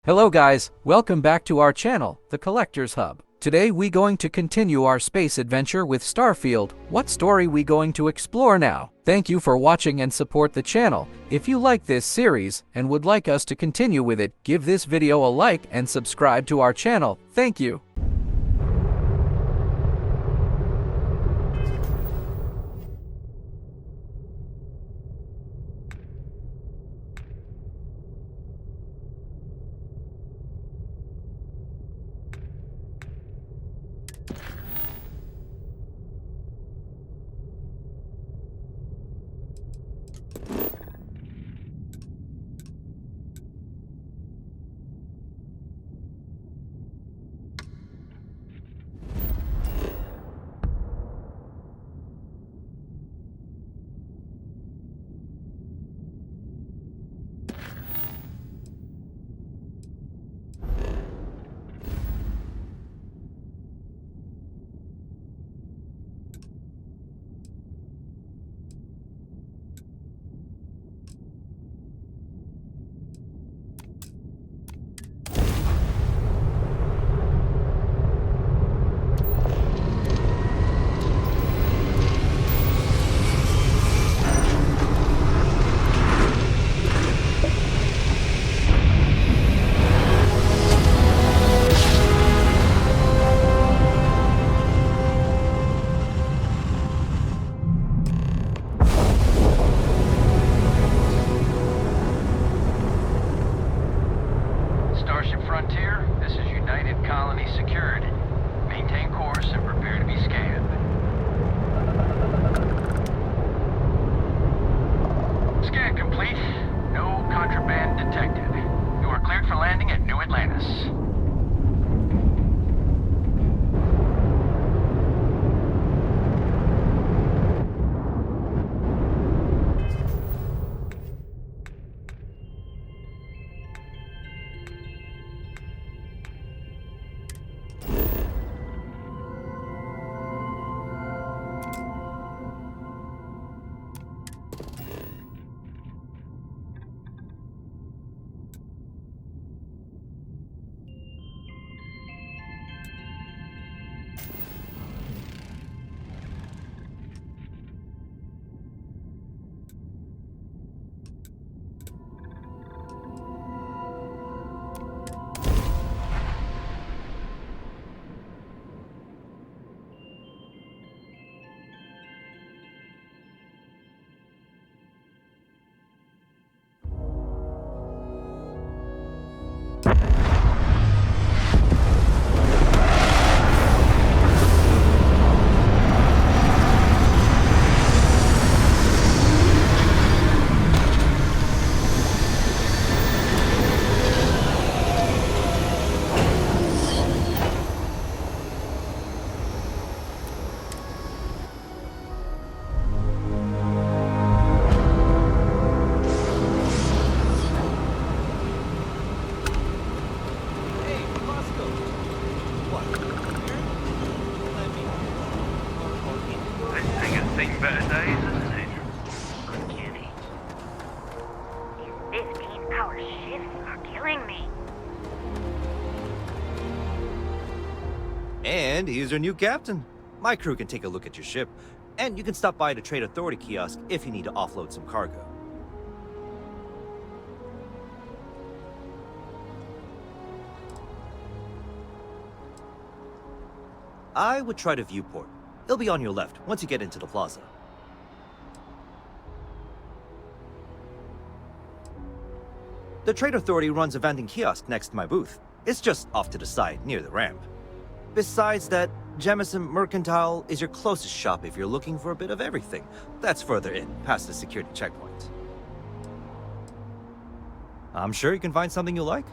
Hello guys, welcome back to our channel, The Collector's Hub. Today we going to continue our space adventure with Starfield. What story we going to explore now? Thank you for watching and support the channel. If you like this series and would like us to continue with it, give this video a like and subscribe to our channel. Thank you. And here's your new captain. My crew can take a look at your ship, and you can stop by the Trade Authority kiosk if you need to offload some cargo. I would try the viewport. It'll be on your left once you get into the plaza. The Trade Authority runs a vending kiosk next to my booth. It's just off to the side, near the ramp. Besides that, Jemison Mercantile is your closest shop if you're looking for a bit of everything. That's further in, past the security checkpoint. I'm sure you can find something you like.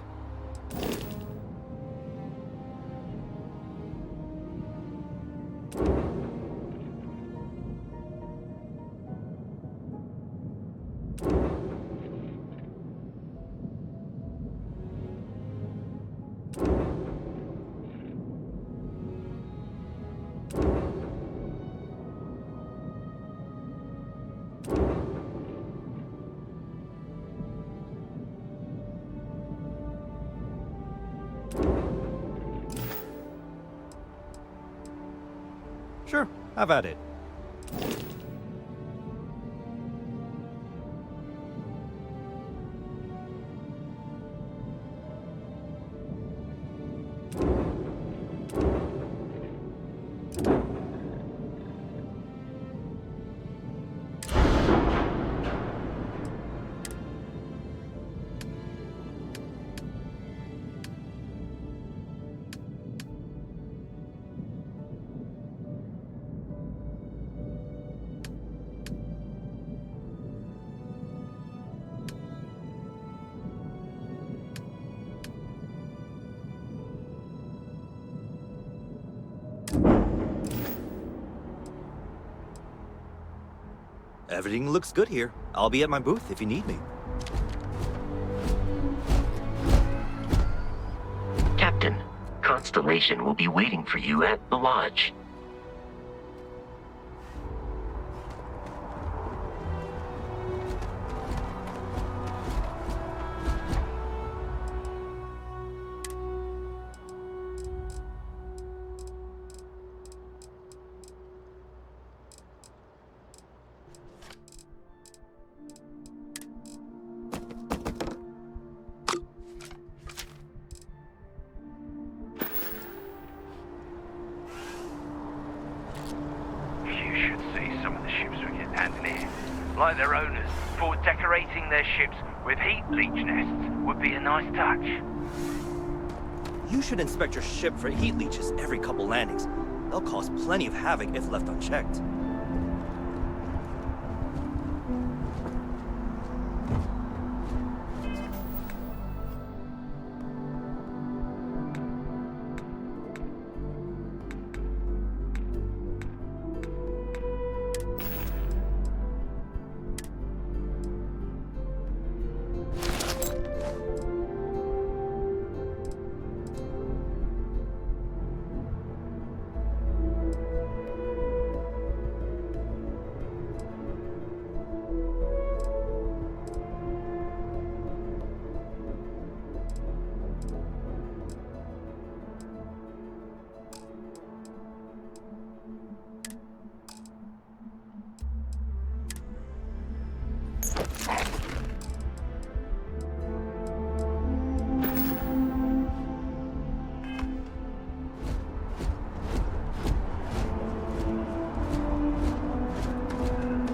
Sure, have at it. Everything looks good here. I'll be at my booth if you need me. Captain, Constellation will be waiting for you at the lodge. Like their owners, thought decorating their ships with heat leech nests would be a nice touch. You should inspect your ship for heat leeches every couple landings. They'll cause plenty of havoc if left unchecked.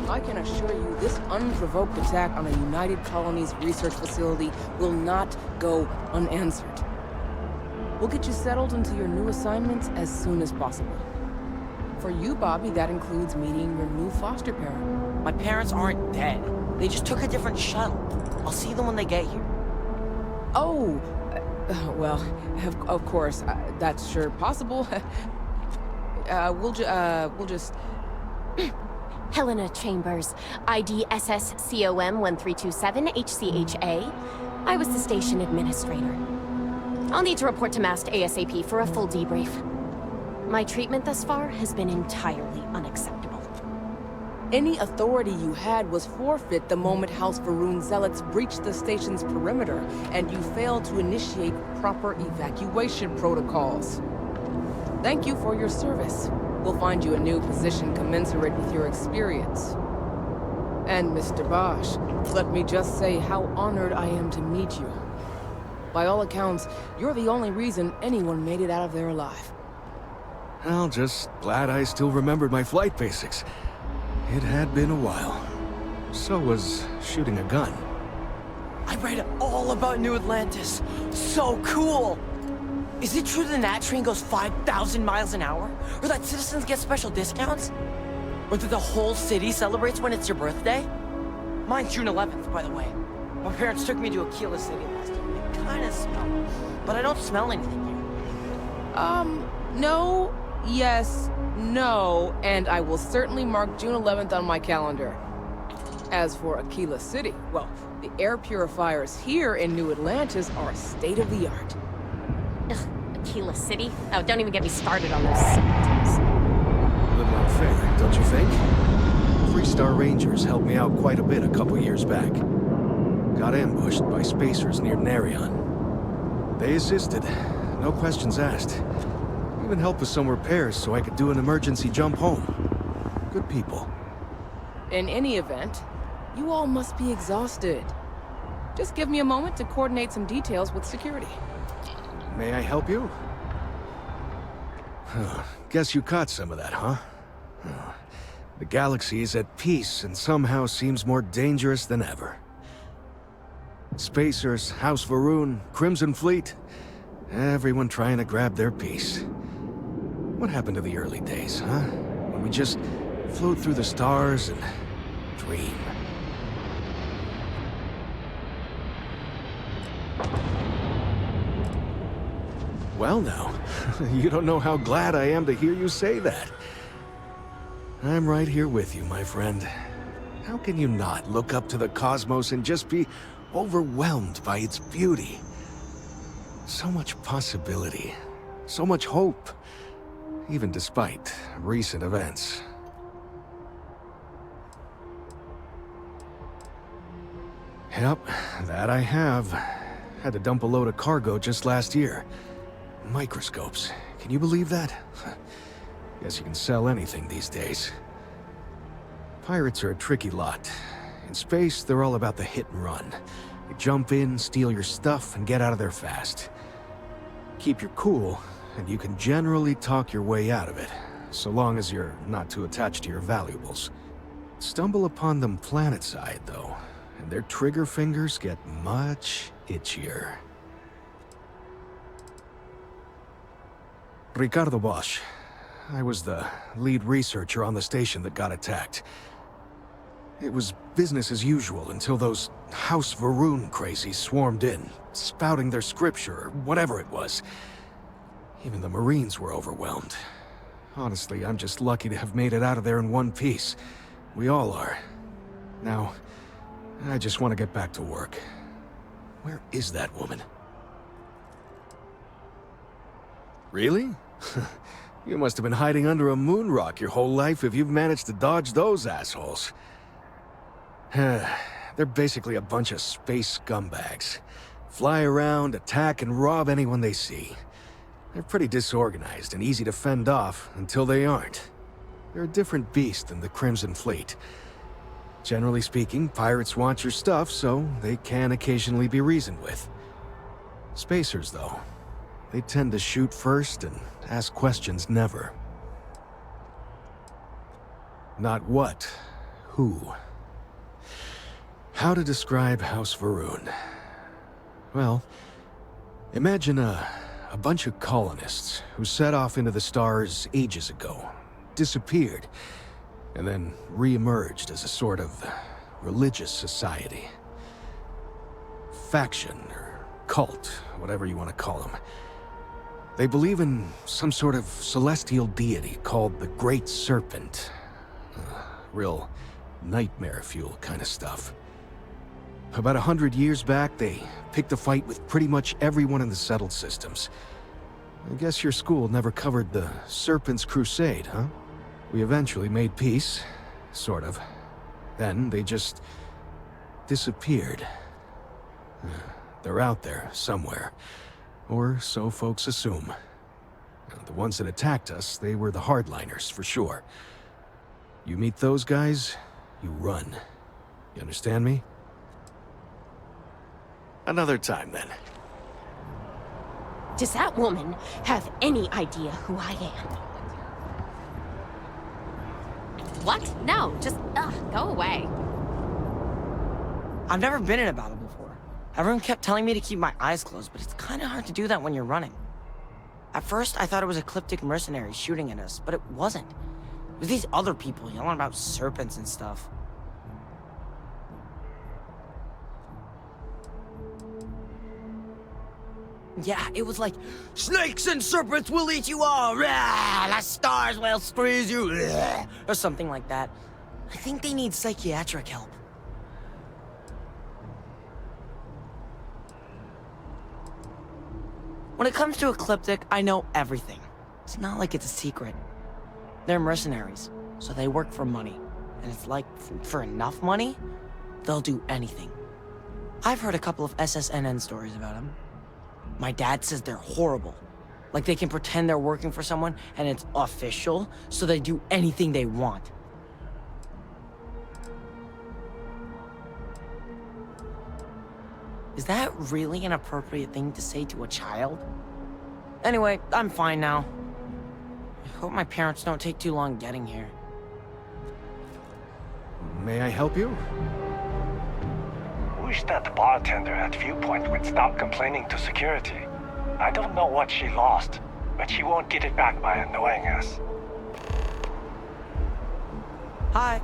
I can assure you this unprovoked attack on a United Colonies research facility will not go unanswered. We'll get you settled into your new assignments as soon as possible. For you, Bobby, that includes meeting your new foster parent. My parents aren't dead. They just took a different shuttle. I'll see them when they get here. Oh, well, of course, that's sure possible. We'll just... Helena Chambers, ID SSCOM 1327 HCHA. I was the station administrator. I'll need to report to MAST ASAP for a full debrief. My treatment thus far has been entirely unacceptable. Any authority you had was forfeit the moment House Varun zealots breached the station's perimeter, and you failed to initiate proper evacuation protocols. Thank you for your service. We'll find you a new position commensurate with your experience. And Mr. Bosch, let me just say how honored I am to meet you. By all accounts, you're the only reason anyone made it out of there alive. Well, just glad I still remembered my flight basics. It had been a while. So was shooting a gun. I read all about New Atlantis. So cool! Is it true the Nat train goes 5,000 miles an hour? Or that citizens get special discounts? Or that the whole city celebrates when it's your birthday? Mine's June 11th, by the way. My parents took me to Aquila City last year. It kinda smelled, but I don't smell anything here. No, yes, no, and I will certainly mark June 11th on my calendar. As for Aquila City, well, the air purifiers here in New Atlantis are state-of-the-art. Ugh, Aquila City? Oh, don't even get me started on those symptoms. A little unfair, don't you think? 3-star Rangers helped me out quite a bit a couple years back. Got ambushed by spacers near Narion. They assisted, no questions asked. Even help with some repairs so I could do an emergency jump home. Good people. In any event, you all must be exhausted. Just give me a moment to coordinate some details with security. May I help you? Guess you caught some of that, huh? The galaxy is at peace and somehow seems more dangerous than ever. Spacers, House Varun, Crimson Fleet, everyone trying to grab their piece. What happened to the early days, huh? When we just float through the stars and dream. Well now, you don't know how glad I am to hear you say that. I'm right here with you, my friend. How can you not look up to the cosmos and just be overwhelmed by its beauty? So much possibility, so much hope, even despite recent events. Yep, that I have. Had to dump a load of cargo just last year. Microscopes. Can you believe that? Guess you can sell anything these days. Pirates are a tricky lot. In space, they're all about the hit and run. They jump in, steal your stuff, and get out of there fast. Keep your cool, and you can generally talk your way out of it, so long as you're not too attached to your valuables. Stumble upon them planetside, though, and their trigger fingers get much itchier. Ricardo Bosch. I was the lead researcher on the station that got attacked. It was business as usual until those House Varun crazies swarmed in, spouting their scripture or whatever it was. Even the Marines were overwhelmed. Honestly, I'm just lucky to have made it out of there in one piece. We all are. Now, I just want to get back to work. Where is that woman? Really? You must have been hiding under a moon rock your whole life if you've managed to dodge those assholes. They're basically a bunch of space scumbags. Fly around, attack, and rob anyone they see. They're pretty disorganized and easy to fend off until they aren't. They're a different beast than the Crimson Fleet. Generally speaking, pirates want your stuff, so they can occasionally be reasoned with. Spacers, though, they tend to shoot first and ask questions never. Not what, who. How to describe House Varun? Well, imagine a bunch of colonists who set off into the stars ages ago, disappeared, and then re-emerged as a sort of religious society. Faction, or cult, whatever you want to call them. They believe in some sort of celestial deity called the Great Serpent. Real nightmare fuel kind of stuff. About 100 years back, they picked a fight with pretty much everyone in the settled systems. I guess your school never covered the Serpent's Crusade, huh? We eventually made peace, sort of. Then they just disappeared. They're out there somewhere, or so folks assume. The ones that attacked us, they were the hardliners, for sure. You meet those guys, you run. You understand me? Another time, then. Does that woman have any idea who I am? What? No, just, go away. I've never been in a battle before. Everyone kept telling me to keep my eyes closed, but it's kind of hard to do that when you're running. At first, I thought it was ecliptic mercenaries shooting at us, but it wasn't. It was these other people yelling about serpents and stuff. Yeah, it was like, snakes and serpents will eat you all, rah, the stars will squeeze you, rah, or something like that. I think they need psychiatric help. When it comes to Ecliptic, I know everything. It's not like it's a secret. They're mercenaries, so they work for money. And it's like, for enough money, they'll do anything. I've heard a couple of SSNN stories about them. My dad says they're horrible. Like they can pretend they're working for someone and it's official, so they do anything they want. Is that really an appropriate thing to say to a child? Anyway, I'm fine now. I hope my parents don't take too long getting here. May I help you? Wish that bartender at Viewpoint would stop complaining to security. I don't know what she lost, but she won't get it back by annoying us. Hi.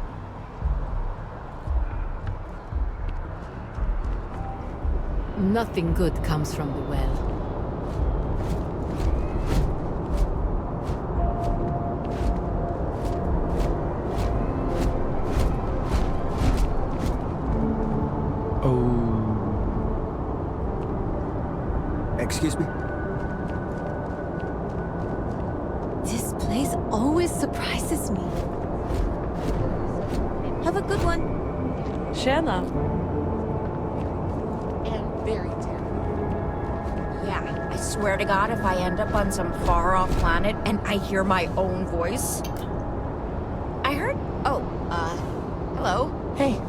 Nothing good comes from the well. Excuse me? This place always surprises me. Have a good one. Share love. And very terrible. Yeah, I swear to God, if I end up on some far-off planet and I hear my own voice... I heard... Oh, hello? Hey.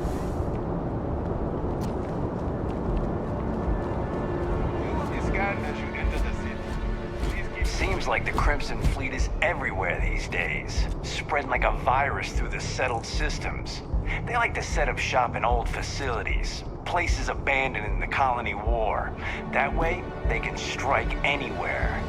Seems like the Crimson Fleet is everywhere these days, spreading like a virus through the settled systems. They like to set up shop in old facilities, places abandoned in the colony war. That way, they can strike anywhere.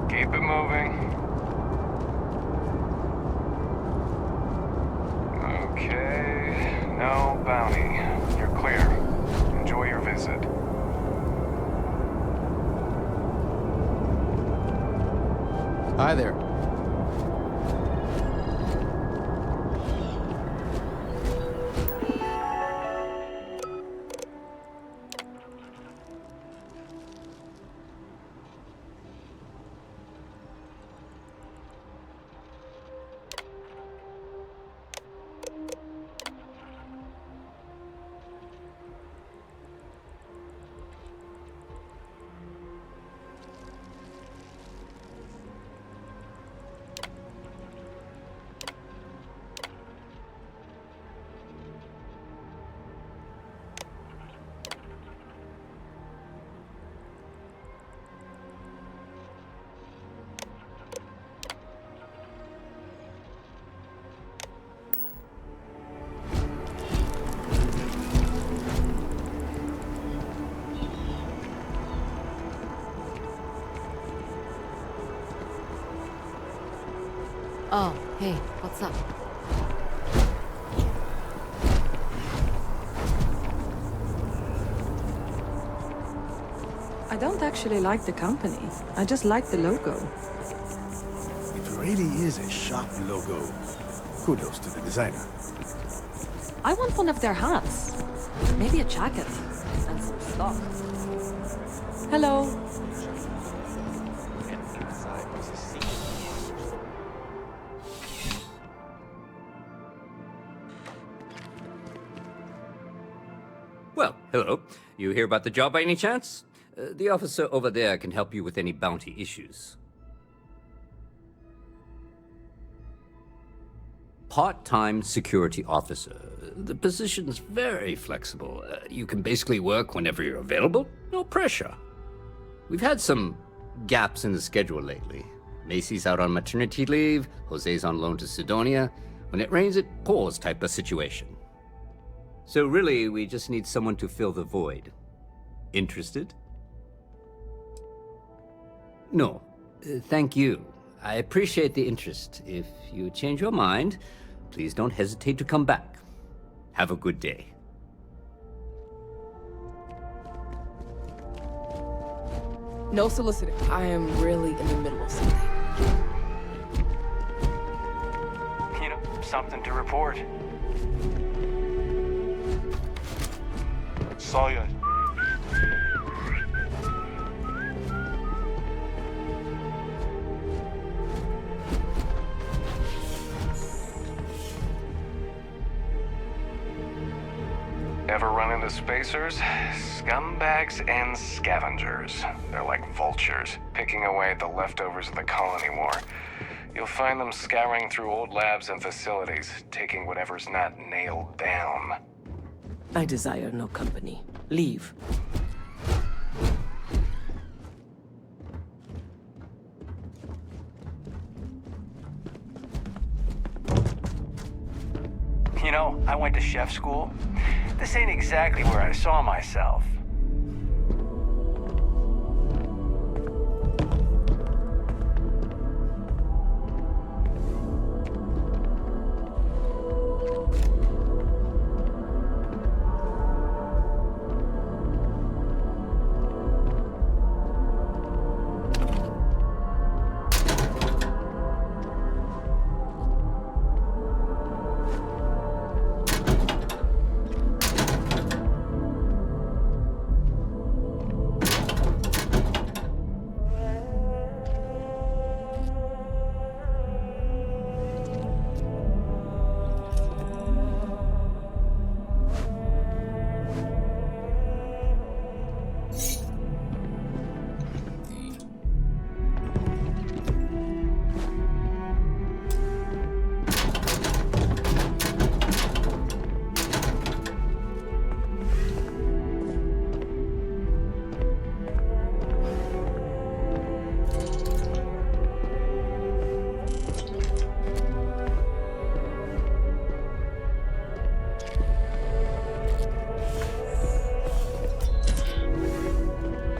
Keep it moving. Okay, no bounty. You're clear. Enjoy your visit. Hi there. Oh, hey, what's up? I don't actually like the company. I just like the logo. It really is a sharp logo. Kudos to the designer. I want one of their hats. Maybe a jacket. And some stock. Hello. Well, hello. You hear about the job by any chance? The officer over there can help you with any bounty issues. Part-time security officer. The position's very flexible. You can basically work whenever you're available. No pressure. We've had some gaps in the schedule lately. Macy's out on maternity leave, Jose's on loan to Sidonia. When it rains, it pours type of situation. So really, we just need someone to fill the void. Interested? No. Thank you. I appreciate the interest. If you change your mind, please don't hesitate to come back. Have a good day. No soliciting. I am really in the middle of something. You know, something to report. Saw you. Ever run into spacers? Scumbags and scavengers. They're like vultures, picking away at the leftovers of the colony war. You'll find them scouring through old labs and facilities, taking whatever's not nailed down. I desire no company. Leave. You know, I went to chef school. This ain't exactly where I saw myself.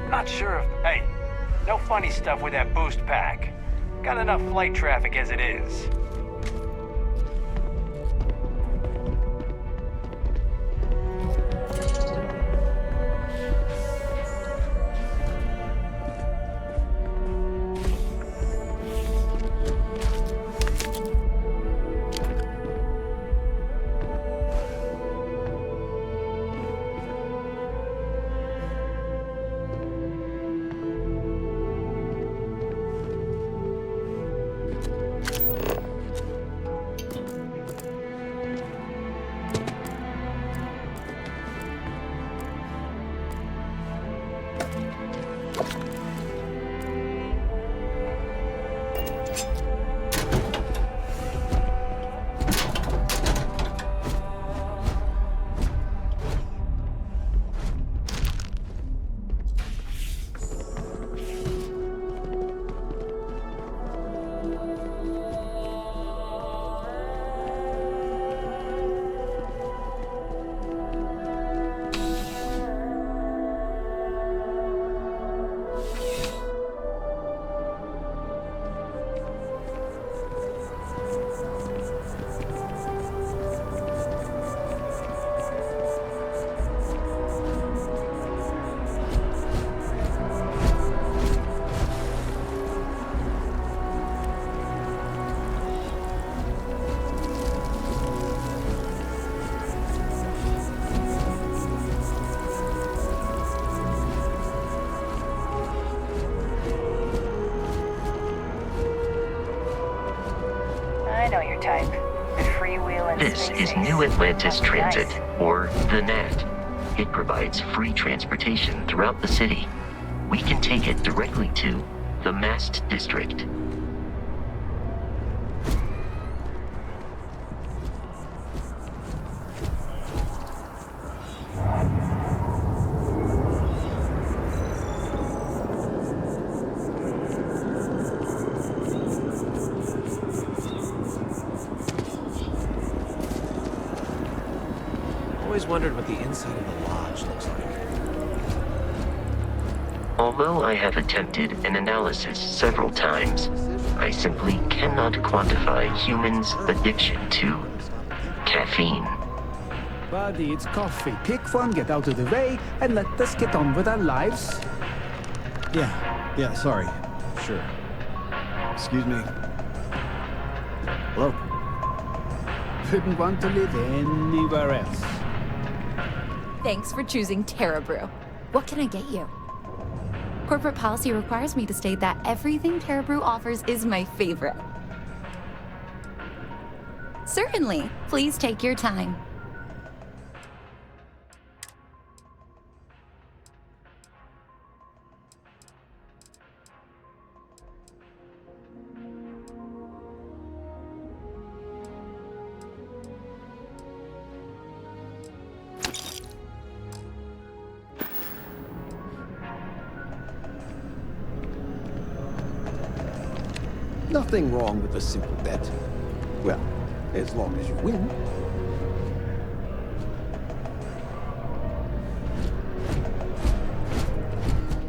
Not sure if... Hey, no funny stuff with that boost pack. Got enough flight traffic as it is. I know your type. The freewheeling This space is New Atlantis must be Transit, nice. or the NAT. It provides free transportation throughout the city. We can take it directly to the Mast District. Always wondered what the inside of the lodge looks like. Although I have attempted an analysis several times, I simply cannot quantify humans' addiction to caffeine. Buddy, it's coffee. Pick one, get out of the way, and let us get on with our lives. Yeah, sorry. Sure. Excuse me. Hello? Couldn't want to live anywhere else. Thanks for choosing Terra Brew. What can I get you? Corporate policy requires me to state that everything Terra Brew offers is my favorite. Certainly. Please take your time. Nothing wrong with a simple bet. Well, as long as you win.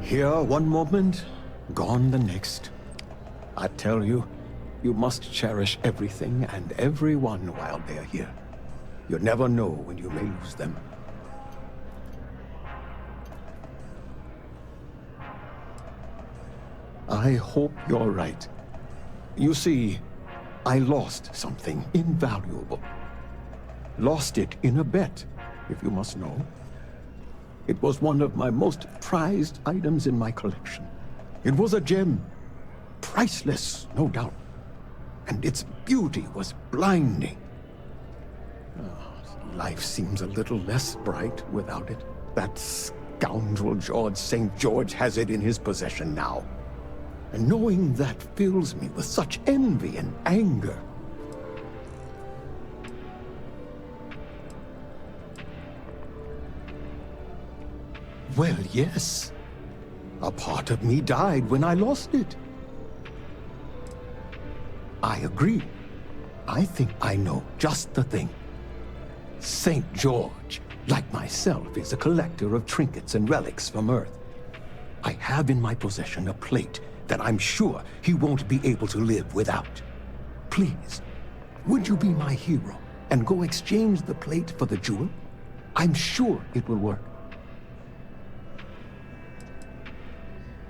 Here one moment, gone the next. I tell you, you must cherish everything and everyone while they're here. You never know when you may lose them. I hope you're right. You see, I lost something invaluable. Lost it in a bet, if you must know. It was one of my most prized items in my collection. It was a gem. Priceless, no doubt. And its beauty was blinding. Life seems a little less bright without it. That scoundrel George St. George has it in his possession now. And knowing that fills me with such envy and anger. Well, yes. A part of me died when I lost it. I agree. I think I know just the thing. St. George, like myself, is a collector of trinkets and relics from Earth. I have in my possession a plate that I'm sure he won't be able to live without. Please, would you be my hero and go exchange the plate for the jewel? I'm sure it will work.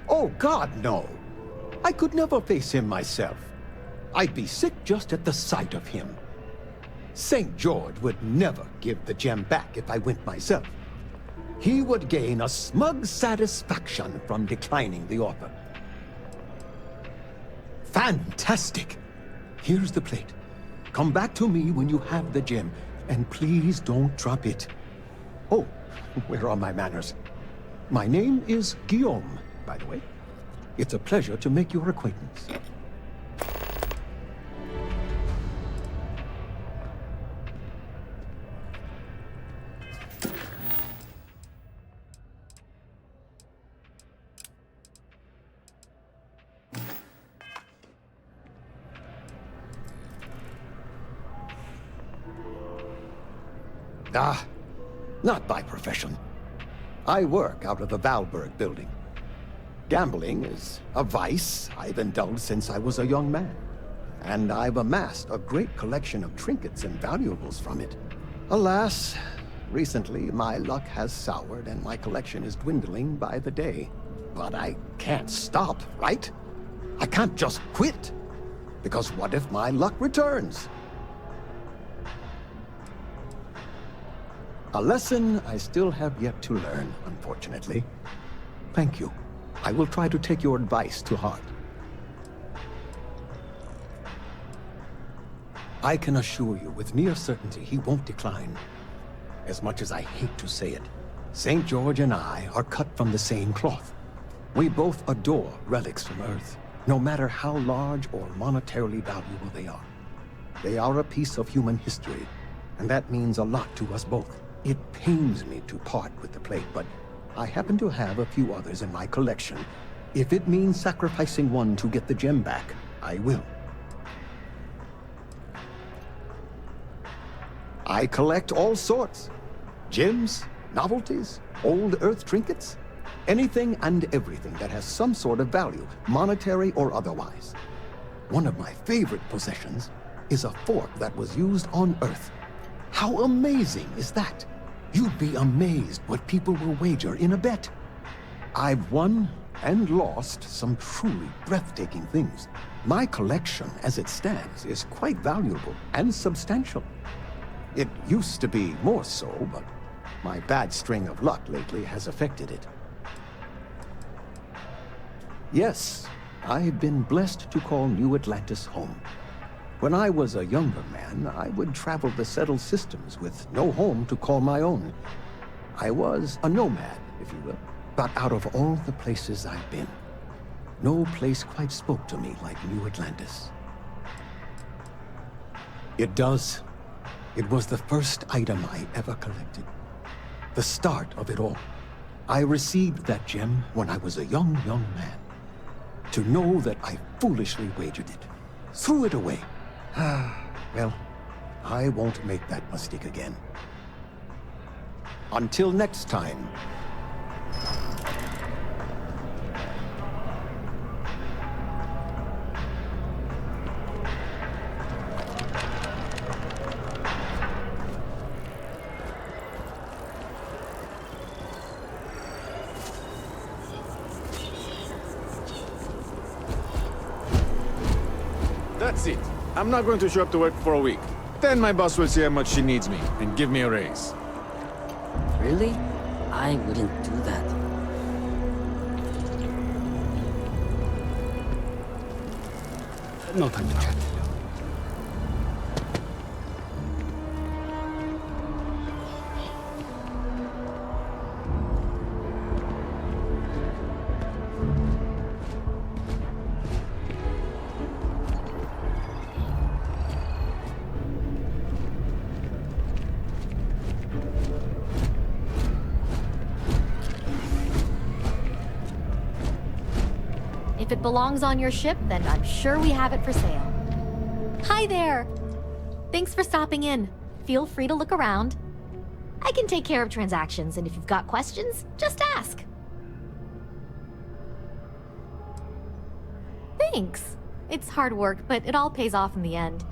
Oh, God, no. I could never face him myself. I'd be sick just at the sight of him. St. George would never give the gem back if I went myself. He would gain a smug satisfaction from declining the offer. Fantastic! Here's the plate. Come back to me when you have the gem, and please don't drop it. Oh, where are my manners? My name is Guillaume, by the way. It's a pleasure to make your acquaintance. Not by profession. I work out of the Valberg building. Gambling is a vice I've indulged since I was a young man. And I've amassed a great collection of trinkets and valuables from it. Alas, recently my luck has soured and my collection is dwindling by the day. But I can't stop, right? I can't just quit. Because what if my luck returns? A lesson I still have yet to learn, unfortunately. Thank you. I will try to take your advice to heart. I can assure you with near certainty he won't decline. As much as I hate to say it, St. George and I are cut from the same cloth. We both adore relics from Earth, no matter how large or monetarily valuable they are. They are a piece of human history, and that means a lot to us both. It pains me to part with the plate, but I happen to have a few others in my collection. If it means sacrificing one to get the gem back, I will. I collect all sorts. Gems, novelties, old Earth trinkets. Anything and everything that has some sort of value, monetary or otherwise. One of my favorite possessions is a fork that was used on Earth. How amazing is that? You'd be amazed what people will wager in a bet. I've won and lost some truly breathtaking things. My collection, as it stands, is quite valuable and substantial. It used to be more so, but my bad string of luck lately has affected it. Yes, I've been blessed to call New Atlantis home. When I was a younger man, I would travel the settled systems with no home to call my own. I was a nomad, if you will. But out of all the places I've been, no place quite spoke to me like New Atlantis. It does. It was the first item I ever collected. The start of it all. I received that gem when I was a young man. To know that I foolishly wagered it, threw it away. Well, I won't make that mistake again. Until next time. That's it. I'm not going to show up to work for a week. Then my boss will see how much she needs me and give me a raise. Really? I wouldn't do that. No time to chat. If it belongs on your ship, then I'm sure we have it for sale. Hi there! Thanks for stopping in. Feel free to look around. I can take care of transactions, and if you've got questions, just ask. Thanks. It's hard work, but it all pays off in the end.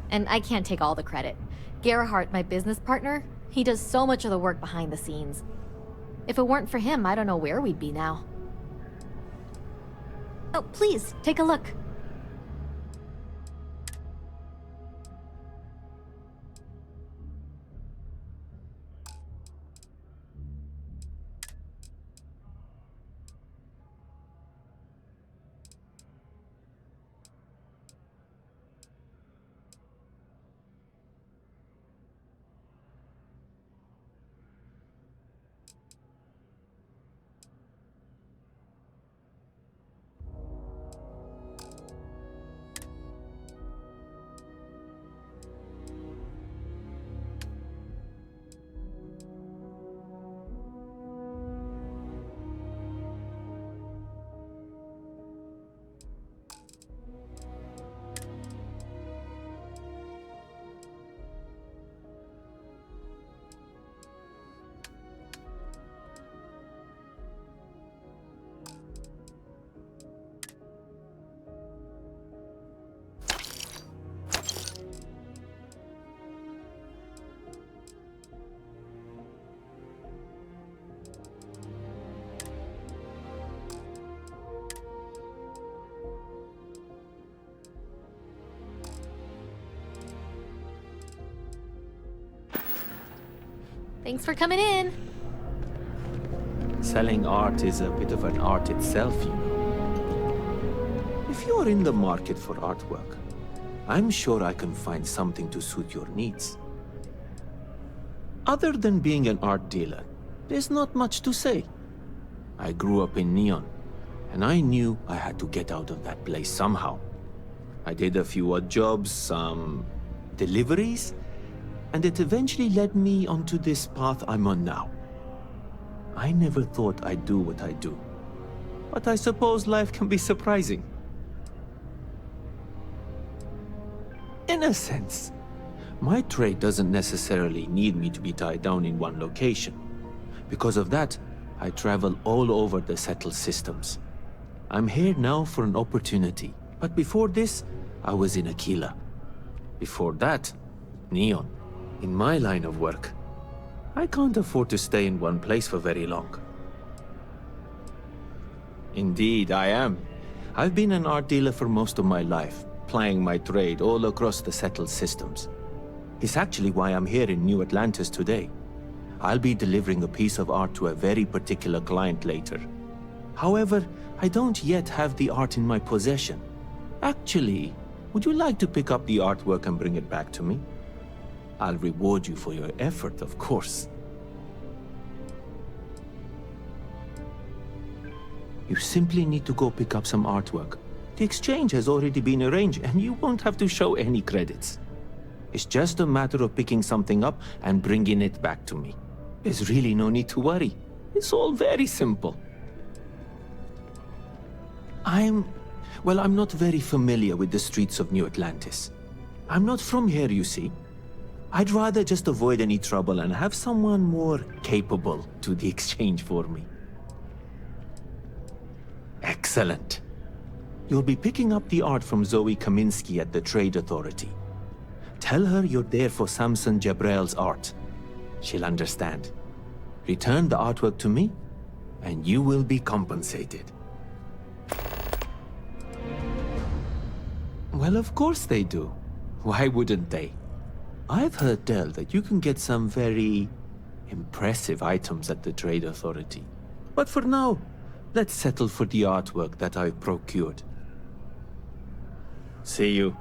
And I can't take all the credit. Gerhardt, my business partner, he does so much of the work behind the scenes. If it weren't for him, I don't know where we'd be now. Oh, please, take a look. Thanks for coming in. Selling art is a bit of an art itself, you know. If you're in the market for artwork, I'm sure I can find something to suit your needs. Other than being an art dealer, there's not much to say. I grew up in Neon, and I knew I had to get out of that place somehow. I did a few odd jobs, some deliveries, and it eventually led me onto this path I'm on now. I never thought I'd do what I do, but I suppose life can be surprising. In a sense, my trade doesn't necessarily need me to be tied down in one location. Because of that, I travel all over the settled systems. I'm here now for an opportunity, but before this, I was in Aquila. Before that, Neon. In my line of work, I can't afford to stay in one place for very long. Indeed, I am. I've been an art dealer for most of my life, plying my trade all across the settled systems. It's actually why I'm here in New Atlantis today. I'll be delivering a piece of art to a very particular client later. However, I don't yet have the art in my possession. Actually, would you like to pick up the artwork and bring it back to me? I'll reward you for your effort, of course. You simply need to go pick up some artwork. The exchange has already been arranged, and you won't have to show any credits. It's just a matter of picking something up and bringing it back to me. There's really no need to worry. It's all very simple. I'm Well, I'm not very familiar with the streets of New Atlantis. I'm not from here, you see. I'd rather just avoid any trouble and have someone more capable do the exchange for me. Excellent. You'll be picking up the art from Zoe Kaminsky at the Trade Authority. Tell her you're there for Samson Jabrel's art. She'll understand. Return the artwork to me, and you will be compensated. Well, of course they do. Why wouldn't they? I've heard tell that you can get some very impressive items at the Trade Authority. But for now, let's settle for the artwork that I've procured. See you.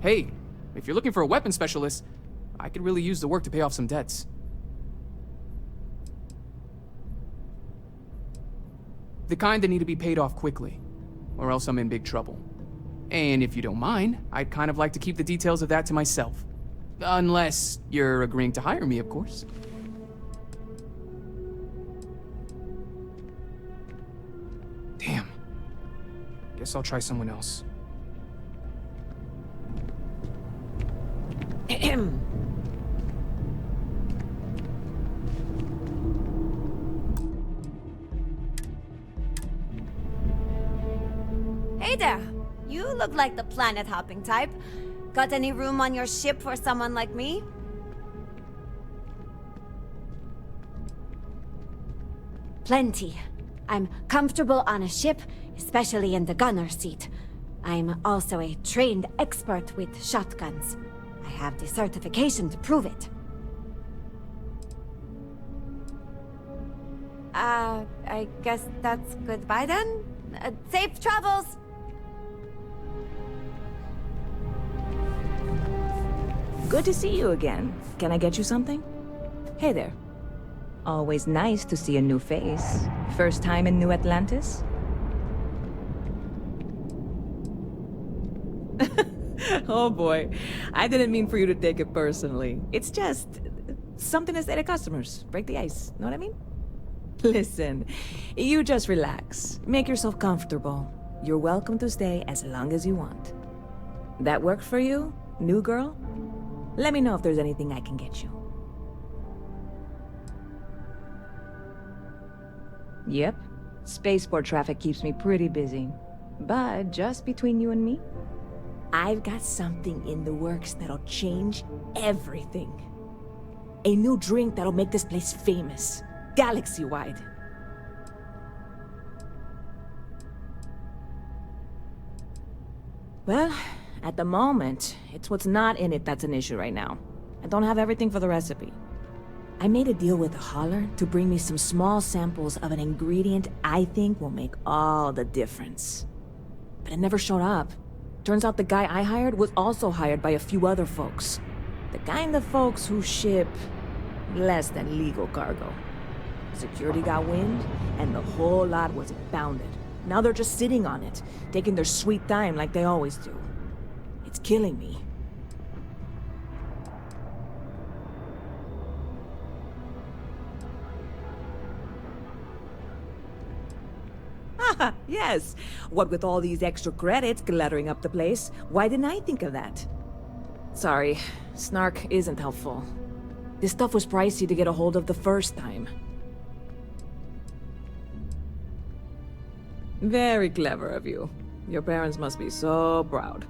Hey, if you're looking for a weapons specialist, I could really use the work to pay off some debts. The kind that need to be paid off quickly, or else I'm in big trouble. And if you don't mind, I'd kind of like to keep the details of that to myself. Unless you're agreeing to hire me, of course. Damn. Guess I'll try someone else. Hey there! You look like the planet-hopping type. Got any room on your ship for someone like me? Plenty. I'm comfortable on a ship, especially in the gunner seat. I'm also a trained expert with shotguns. I have the certification to prove it. I guess that's goodbye then? Safe travels! Good to see you again. Can I get you something? Hey there. Always nice to see a new face. First time in New Atlantis? Oh boy, I didn't mean for you to take it personally. It's just something to say to customers. Break the ice, know what I mean? Listen, you just relax. Make yourself comfortable. You're welcome to stay as long as you want. That work for you, new girl? Let me know if there's anything I can get you. Yep, spaceport traffic keeps me pretty busy. But just between you and me, I've got something in the works that'll change everything. A new drink that'll make this place famous, galaxy-wide. Well, at the moment, it's what's not in it that's an issue right now. I don't have everything for the recipe. I made a deal with a hauler to bring me some small samples of an ingredient I think will make all the difference. But it never showed up. Turns out the guy I hired was also hired by a few other folks. The kind of folks who ship less than legal cargo. Security got wind, and the whole lot was impounded. Now they're just sitting on it, taking their sweet time like they always do. It's killing me. Yes. What with all these extra credits cluttering up the place, why didn't I think of that? Sorry, snark isn't helpful. This stuff was pricey to get a hold of the first time. Very clever of you. Your parents must be so proud.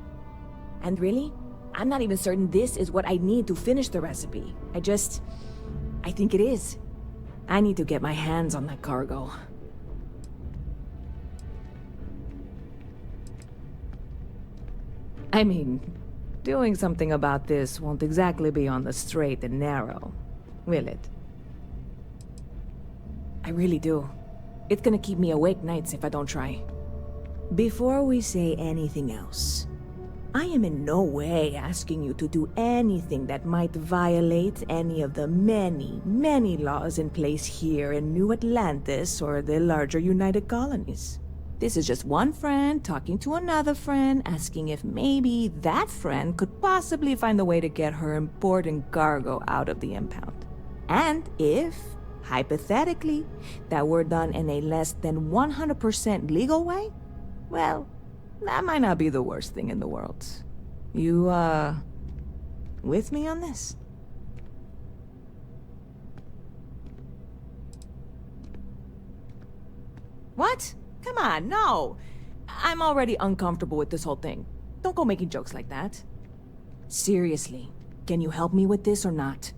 And really, I'm not even certain this is what I need to finish the recipe. I think it is. I need to get my hands on that cargo. I mean, doing something about this won't exactly be on the straight and narrow, will it? I really do. It's gonna keep me awake nights if I don't try. Before we say anything else, I am in no way asking you to do anything that might violate any of the many, many laws in place here in New Atlantis or the larger United Colonies. This is just one friend talking to another friend, asking if maybe that friend could possibly find a way to get her important cargo out of the impound. And if, hypothetically, that were done in a less than 100% legal way, well, that might not be the worst thing in the world. You, with me on this? What? Come on, no. I'm already uncomfortable with this whole thing. Don't go making jokes like that. Seriously, can you help me with this or not?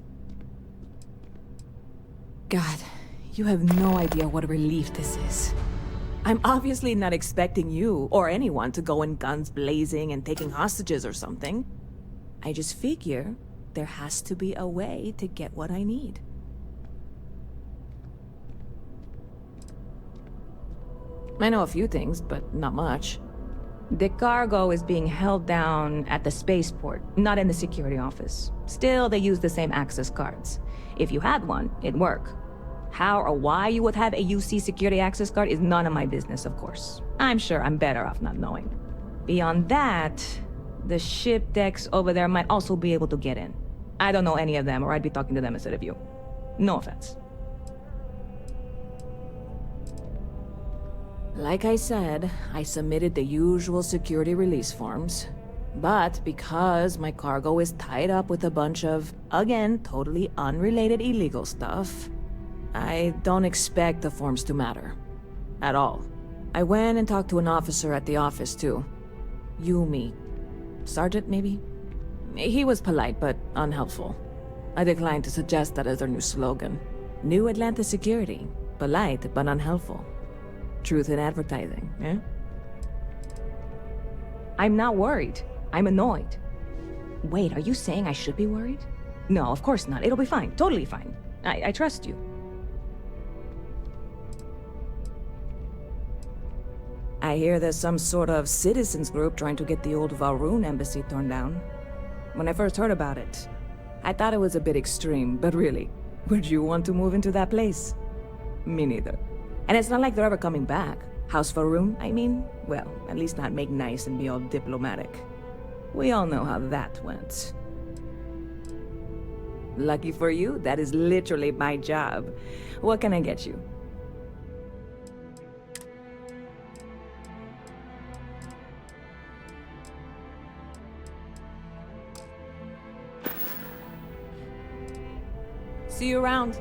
God, you have no idea what a relief this is. I'm obviously not expecting you or anyone to go in guns blazing and taking hostages or something. I just figure there has to be a way to get what I need. I know a few things, but not much. The cargo is being held down at the spaceport, not in the security office. Still, they use the same access cards. If you had one, it'd work. How or why you would have a UC security access card is none of my business, of course. I'm sure I'm better off not knowing. Beyond that, the ship decks over there might also be able to get in. I don't know any of them, or I'd be talking to them instead of you. No offense. Like I said, I submitted the usual security release forms. But because my cargo is tied up with a bunch of, again, totally unrelated illegal stuff, I don't expect the forms to matter. At all. I went and talked to an officer at the office, too. Yumi. Sergeant, maybe? He was polite, but unhelpful. I declined to suggest that as their new slogan. New Atlanta Security. Polite, but unhelpful. Truth in advertising, eh? I'm not worried. I'm annoyed. Wait, are you saying I should be worried? No, of course not. It'll be fine. Totally fine. I trust you. I hear there's some sort of citizens group trying to get the old Valroon embassy torn down. When I first heard about it, I thought it was a bit extreme, but really, would you want to move into that place? Me neither. And it's not like they're ever coming back. House Valroon, I mean? Well, at least not make nice and be all diplomatic. We all know how that went. Lucky for you, that is literally my job. What can I get you? See you around.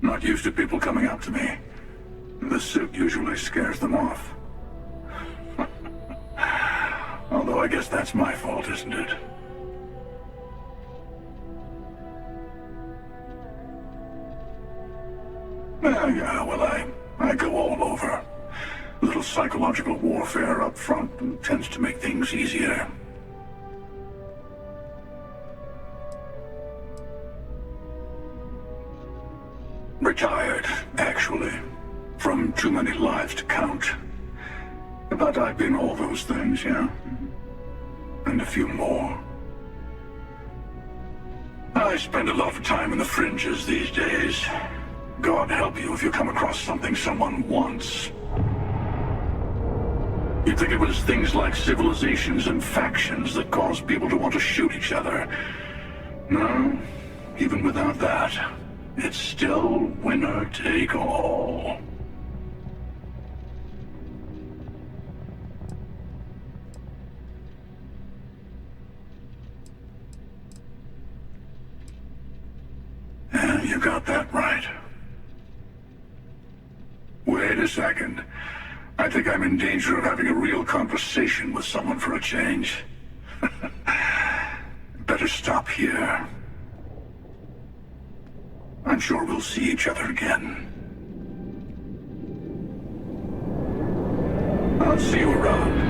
Not used to people coming up to me. The suit usually scares them off. Although I guess that's my fault, isn't it? Yeah, well, I go all over. A little psychological warfare up front tends to make things easier. Retired, actually. From too many lives to count. But I've been all those things, yeah? And a few more. I spend a lot of time in the fringes these days. God help you if you come across something someone wants. You'd think it was things like civilizations and factions that cause people to want to shoot each other. No, even without that, it's still winner take all. Yeah, you got that right. Wait a second. I think I'm in danger of having a real conversation with someone for a change. Better stop here. I'm sure we'll see each other again. I'll see you around.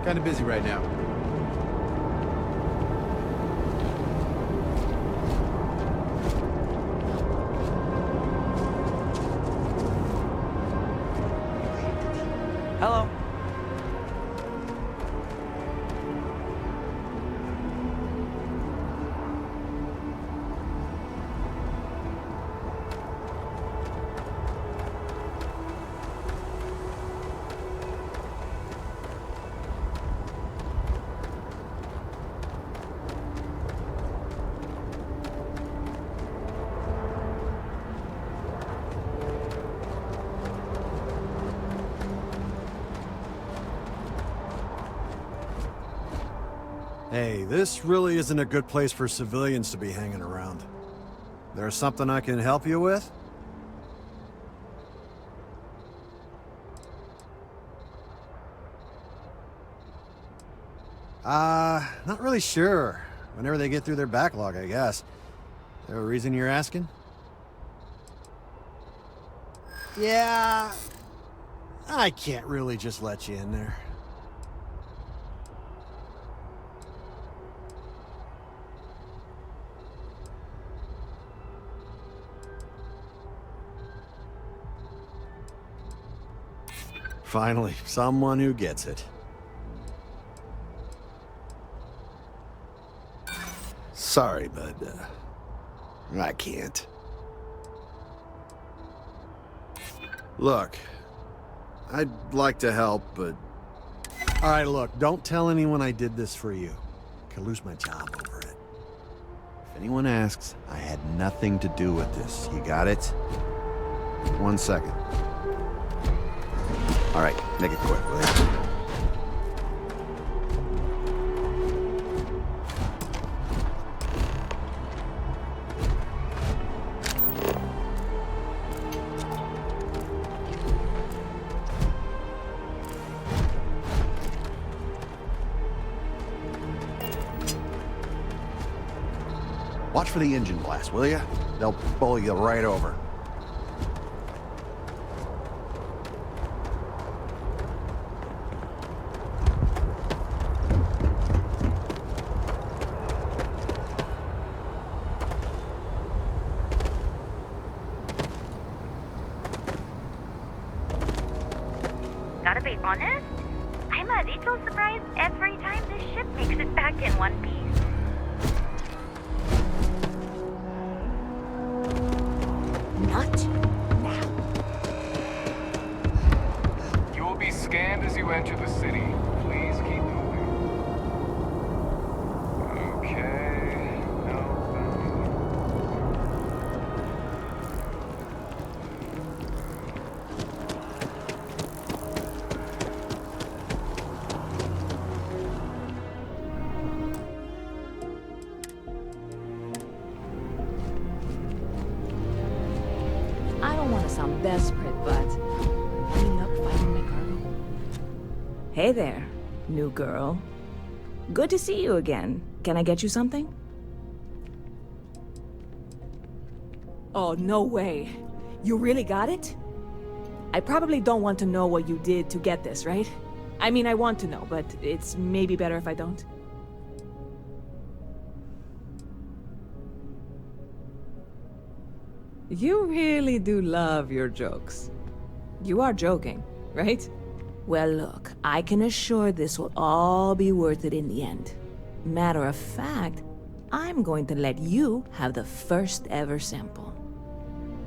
Kind of busy right now. Hello. Hey, this really isn't a good place for civilians to be hanging around. There's something I can help you with? Not really sure. Whenever they get through their backlog, I guess. Is there a reason you're asking? Yeah... I can't really just let you in there. Finally, someone who gets it. Sorry, but, I can't. Look, I'd like to help, but... Alright, look, don't tell anyone I did this for you. I could lose my job over it. If anyone asks, I had nothing to do with this. You got it? 1 second. Alright, make it quick, will you? Watch for the engine blast, will you? They'll bowl you right over. Gotta be honest, I'm a little surprised every time this ship makes it back in one piece. Not now. You will be scanned as you enter the city. Please keep moving. Okay. I don't want to sound desperate, but cleaning up finding my cargo. Hey there, new girl. Good to see you again. Can I get you something? Oh, no way. You really got it? I probably don't want to know what you did to get this, right? I mean, I want to know, but it's maybe better if I don't. You really do love your jokes. You are joking, right? Well, look, I can assure this will all be worth it in the end. Matter of fact, I'm going to let you have the first ever sample.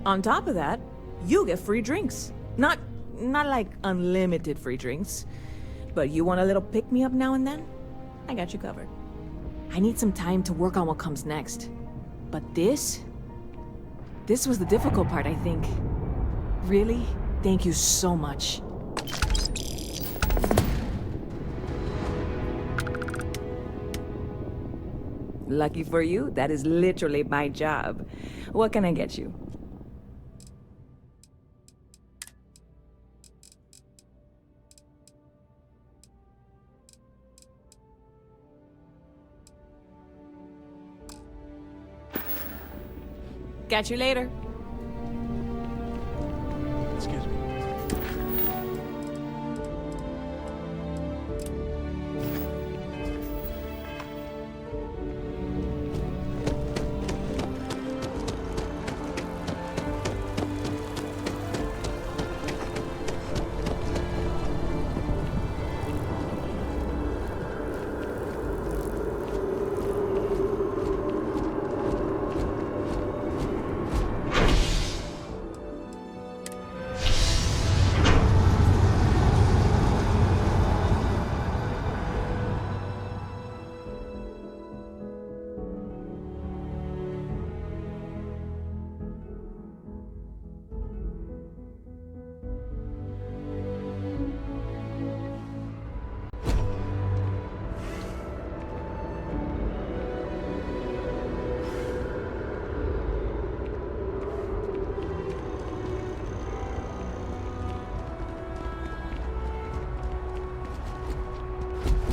On top of that, you get free drinks. Not like unlimited free drinks, but you want a little pick-me-up now and then? I got you covered. I need some time to work on what comes next. But this was the difficult part, I think. Really? Thank you so much. Lucky for you, that is literally my job. What can I get you? Catch you later. Excuse me.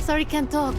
Sorry, can't talk.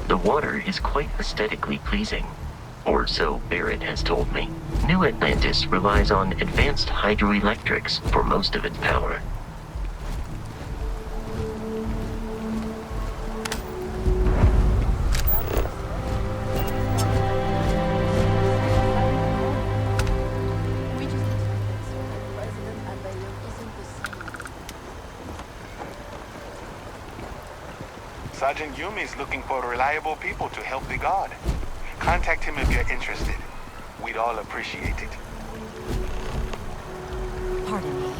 The water is quite aesthetically pleasing, or so Barrett has told me. New Atlantis relies on advanced hydroelectrics for most of its power. Sergeant Yumi is looking for reliable people to help the guard. Contact him if you're interested. We'd all appreciate it. Pardon me.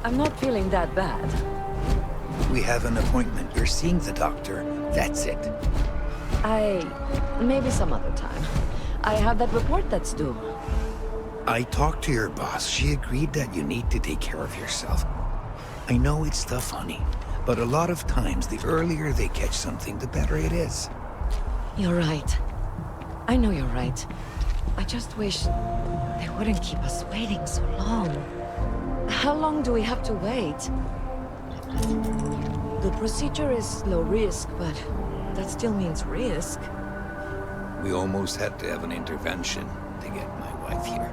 I'm not feeling that bad. We have an appointment. You're seeing the doctor. That's it. Maybe some other time. I have that report that's due. I talked to your boss. She agreed that you need to take care of yourself. I know it's tough, honey, but a lot of times the earlier they catch something, the better it is. You're right. I know you're right. I just wish they wouldn't keep us waiting so long. How long do we have to wait? The procedure is low risk, but that still means risk. We almost had to have an intervention to get my wife here.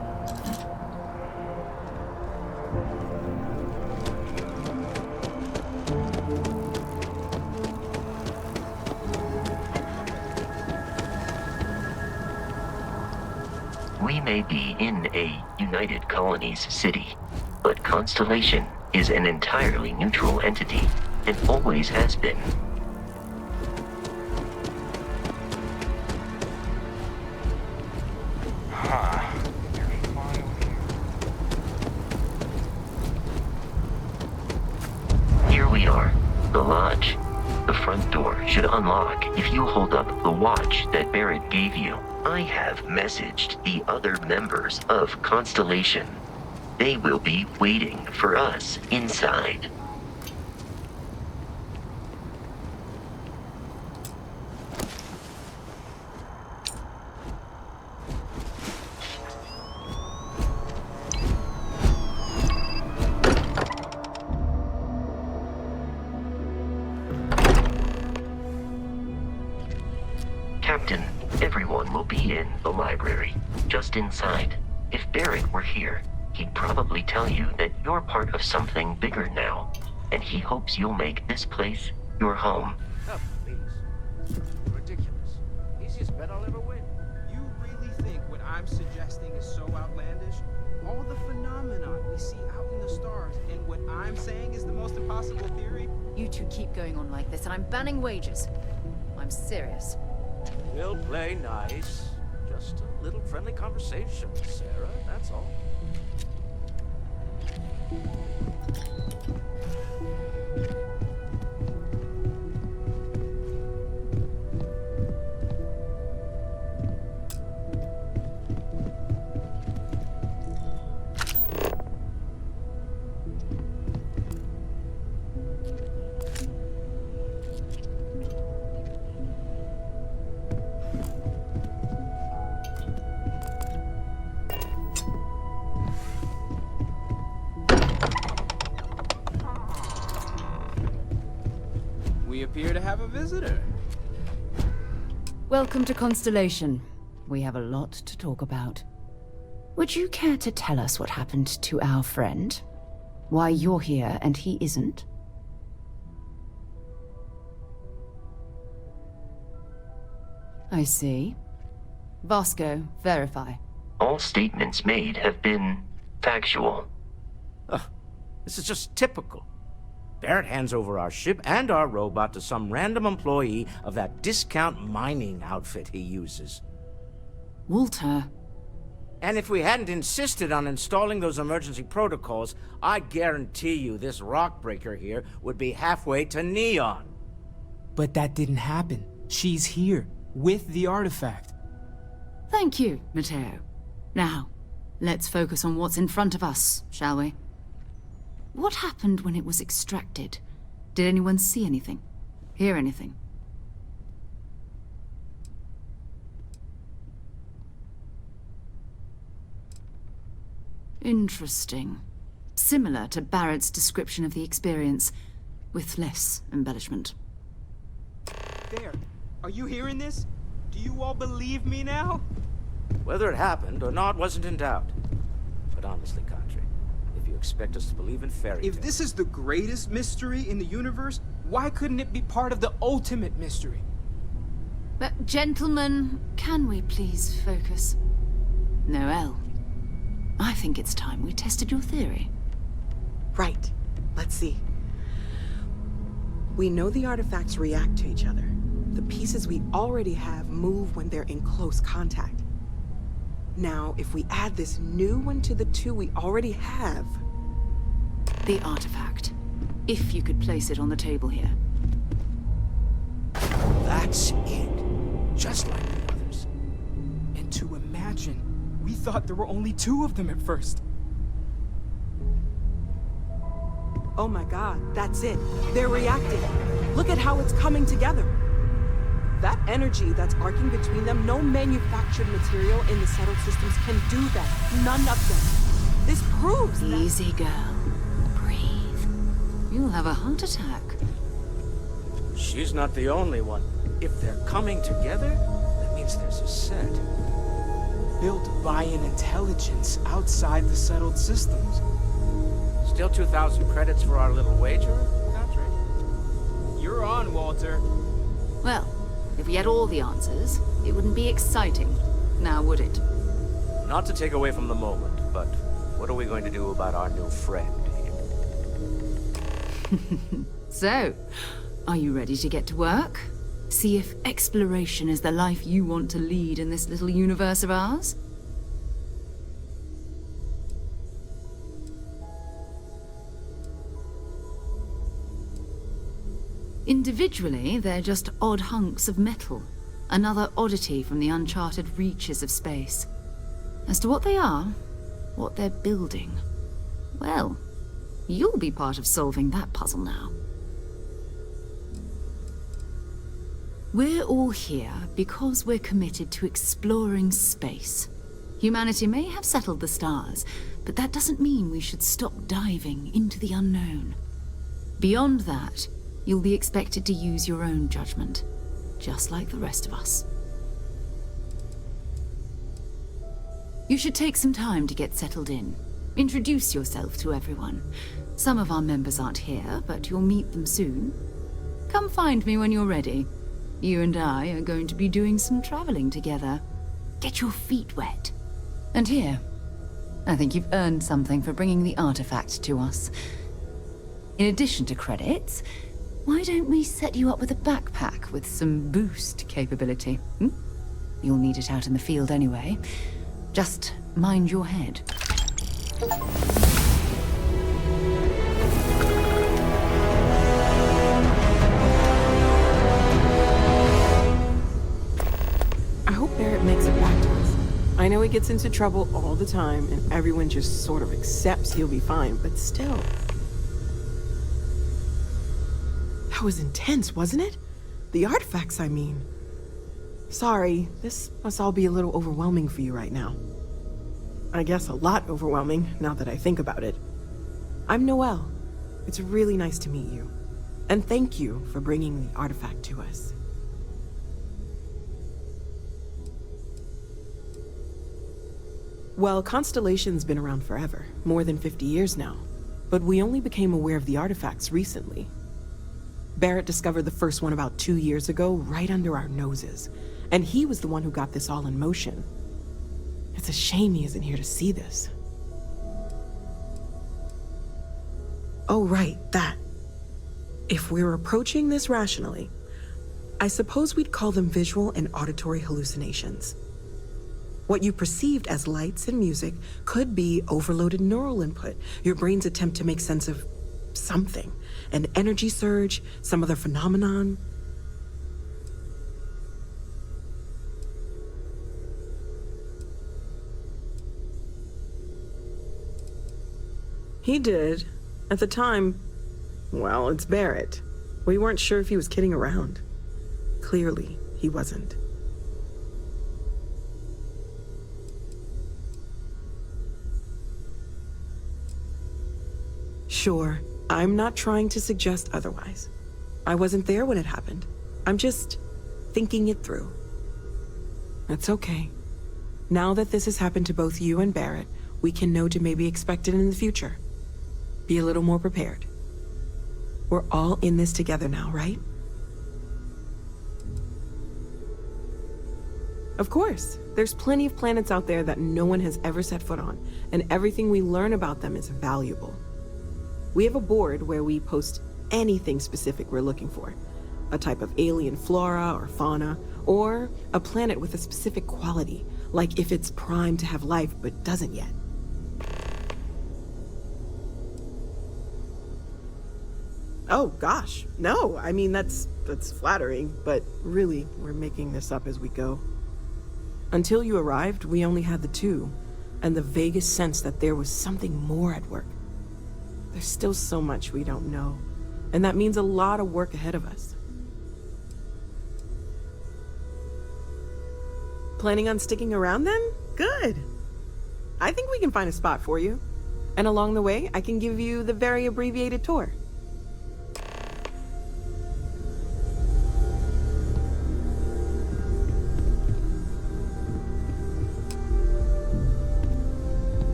We may be in a United Colonies city, but Constellation is an entirely neutral entity, and always has been. Here we are, the lodge. The front door should unlock if you hold up the watch that Barrett gave you. I have messaged the other members of Constellation. They will be waiting for us inside. Captain, everyone will be in the library, just inside. If Barrett were here, he'd probably tell you that you're part of something bigger now, and he hopes you'll make this place your home. Oh, please. Ridiculous. Easiest bet I'll ever win. You really think what I'm suggesting is so outlandish? All the phenomena we see out in the stars, and what I'm saying is the most impossible theory? You two keep going on like this, and I'm banning wagers. I'm serious. We'll play nice. Just a little friendly conversation, Sarah, that's all. We appear to have a visitor. Welcome to Constellation. We have a lot to talk about. Would you care to tell us what happened to our friend? Why you're here and he isn't? I see. Vasco, verify. All statements made have been factual. This is just typical. Barrett hands over our ship and our robot to some random employee of that discount mining outfit he uses. Walter. And if we hadn't insisted on installing those emergency protocols, I guarantee you this rock breaker here would be halfway to Neon. But that didn't happen. She's here, with the artifact. Thank you, Matteo. Now, let's focus on what's in front of us, shall we? What happened when it was extracted? Did anyone see anything? Hear anything? Interesting. Similar to Barrett's description of the experience, with less embellishment. There. Are you hearing this? Do you all believe me now? Whether it happened or not wasn't in doubt. But honestly, Kadri, if you expect us to believe in fairy tales... If this is the greatest mystery in the universe, why couldn't it be part of the ultimate mystery? But, gentlemen, can we please focus? Noel, I think it's time we tested your theory. Right. Let's see. We know the artifacts react to each other. The pieces we already have move when they're in close contact. Now, if we add this new one to the two we already have... The artifact. If you could place it on the table here. That's it. Just like the others. And to imagine, we thought there were only 2 of them at first. Oh my god, that's it. They're reacting. Look at how it's coming together. That energy that's arcing between them, no manufactured material in the settled systems can do that. None of them. This proves that... Easy, girl. Breathe. You'll have a heart attack. She's not the only one. If they're coming together, that means there's a set. Built by an intelligence outside the settled systems. Still 2,000 credits for our little wager, Patrick? You're on, Walter. Well, if we had all the answers, it wouldn't be exciting, now would it? Not to take away from the moment, but what are we going to do about our new friend here? So, are you ready to get to work? See if exploration is the life you want to lead in this little universe of ours? Individually, they're just odd hunks of metal. Another oddity from the uncharted reaches of space. As to what they are, what they're building, well, you'll be part of solving that puzzle now. We're all here because we're committed to exploring space. Humanity may have settled the stars, but that doesn't mean we should stop diving into the unknown. Beyond that, you'll be expected to use your own judgment, just like the rest of us. You should take some time to get settled in. Introduce yourself to everyone. Some of our members aren't here, but you'll meet them soon. Come find me when you're ready. You and I are going to be doing some traveling together. Get your feet wet. And here, I think you've earned something for bringing the artifact to us. In addition to credits, why don't we set you up with a backpack with some boost capability? You'll need it out in the field anyway. Just mind your head. I hope Barrett makes it back to us. I know he gets into trouble all the time, and everyone just sort of accepts he'll be fine, but still. That was intense, wasn't it? The artifacts, I mean. Sorry, this must all be a little overwhelming for you right now. I guess a lot overwhelming, now that I think about it. I'm Noelle. It's really nice to meet you. And thank you for bringing the artifact to us. Well, Constellation's been around forever, more than 50 years now. but we only became aware of the artifacts recently. Barrett discovered the first one about 2 years ago, right under our noses, and he was the one who got this all in motion. It's a shame he isn't here to see this. Oh, right, that. If we're approaching this rationally, I suppose we'd call them visual and auditory hallucinations. What you perceived as lights and music could be overloaded neural input, your brain's attempt to make sense of something, an energy surge, some other phenomenon. He did. At the time, well, it's Barrett. We weren't sure if he was kidding around. Clearly, he wasn't. Sure, I'm not trying to suggest otherwise. I wasn't there when it happened. I'm just thinking it through. That's okay. Now that this has happened to both you and Barrett, we can know to maybe expect it in the future. Be a little more prepared. We're all in this together now, right? Of course. There's plenty of planets out there that no one has ever set foot on, and everything we learn about them is valuable. We have a board where we post anything specific we're looking for. A type of alien flora or fauna, or a planet with a specific quality, like if it's primed to have life but doesn't yet. Oh gosh, no, I mean that's flattering, but really, we're making this up as we go. Until you arrived, we only had the two, and the vaguest sense that there was something more at work. There's still so much we don't know, and that means a lot of work ahead of us. Planning on sticking around then? Good. I think we can find a spot for you. And along the way, I can give you the very abbreviated tour.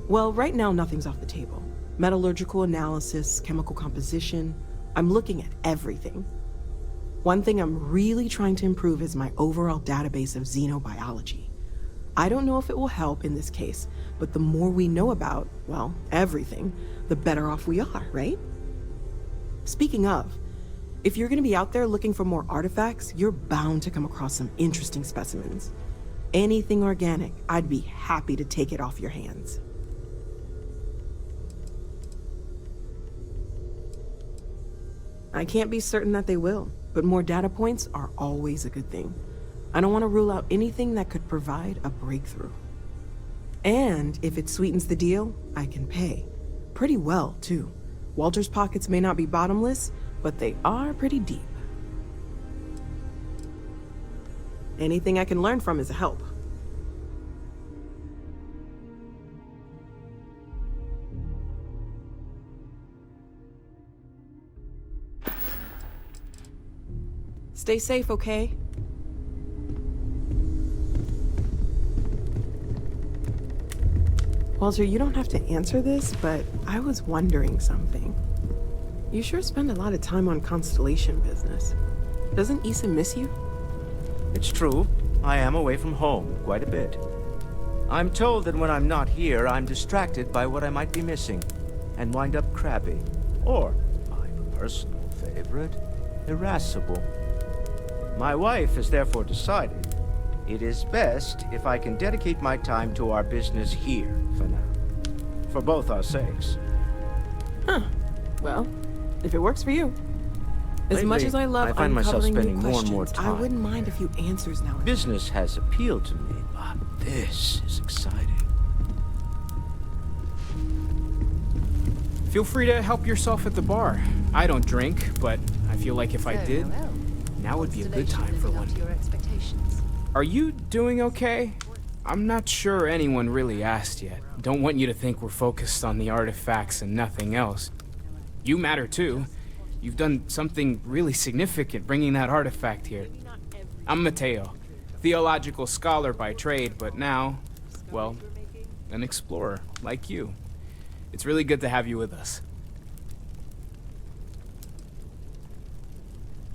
Well, right now, nothing's off the table. Metallurgical analysis, chemical composition. I'm looking at everything. One thing I'm really trying to improve is my overall database of xenobiology. I don't know if it will help in this case, but the more we know about, well, everything, the better off we are, right? Speaking of, if you're gonna be out there looking for more artifacts, you're bound to come across some interesting specimens. Anything organic, I'd be happy to take it off your hands. I can't be certain that they will, but more data points are always a good thing. I don't want to rule out anything that could provide a breakthrough. And if it sweetens the deal, I can pay. Pretty well, too. Walter's pockets may not be bottomless, but they are pretty deep. Anything I can learn from is a help. Stay safe, okay? Walter, you don't have to answer this, but I was wondering something. You sure spend a lot of time on Constellation business. Doesn't Issa miss you? It's true. I am away from home quite a bit. I'm told that when I'm not here, I'm distracted by what I might be missing, and wind up crabby. Or, my personal favorite, irascible. My wife has therefore decided it is best if I can dedicate my time to our business here for now. For both our sakes. Huh. Well, if it works for you. As Lately, much as I love I find myself uncovering new spending more and more questions, I time. wouldn't mind a few answers now and then. Business has appealed to me, but this is exciting. Feel free to help yourself at the bar. I don't drink, but I feel like if I did, now would be a good time for one. Are you doing okay? I'm not sure anyone really asked yet. Don't want you to think we're focused on the artifacts and nothing else. You matter too. You've done something really significant bringing that artifact here. I'm Mateo, theological scholar by trade, but now, well, an explorer like you. It's really good to have you with us.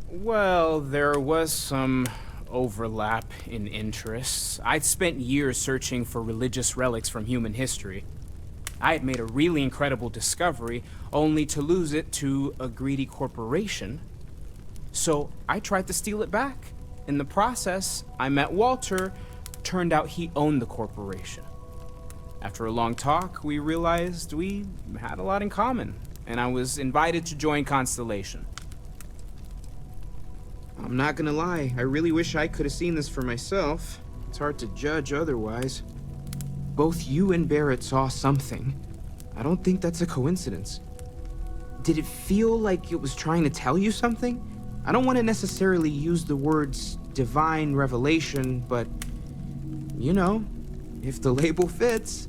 Well, there was some overlap in interests. I'd spent years searching for religious relics from human history. I had made a really incredible discovery, only to lose it to a greedy corporation. So I tried to steal it back. In the process, I met Walter. Turned out he owned the corporation. After a long talk, we realized we had a lot in common, and I was invited to join Constellation. I'm not gonna lie, I really wish I could have seen this for myself. It's hard to judge otherwise. Both you and Barrett saw something. I don't think that's a coincidence. Did it feel like it was trying to tell you something? I don't want to necessarily use the words divine revelation, but, you know, if the label fits.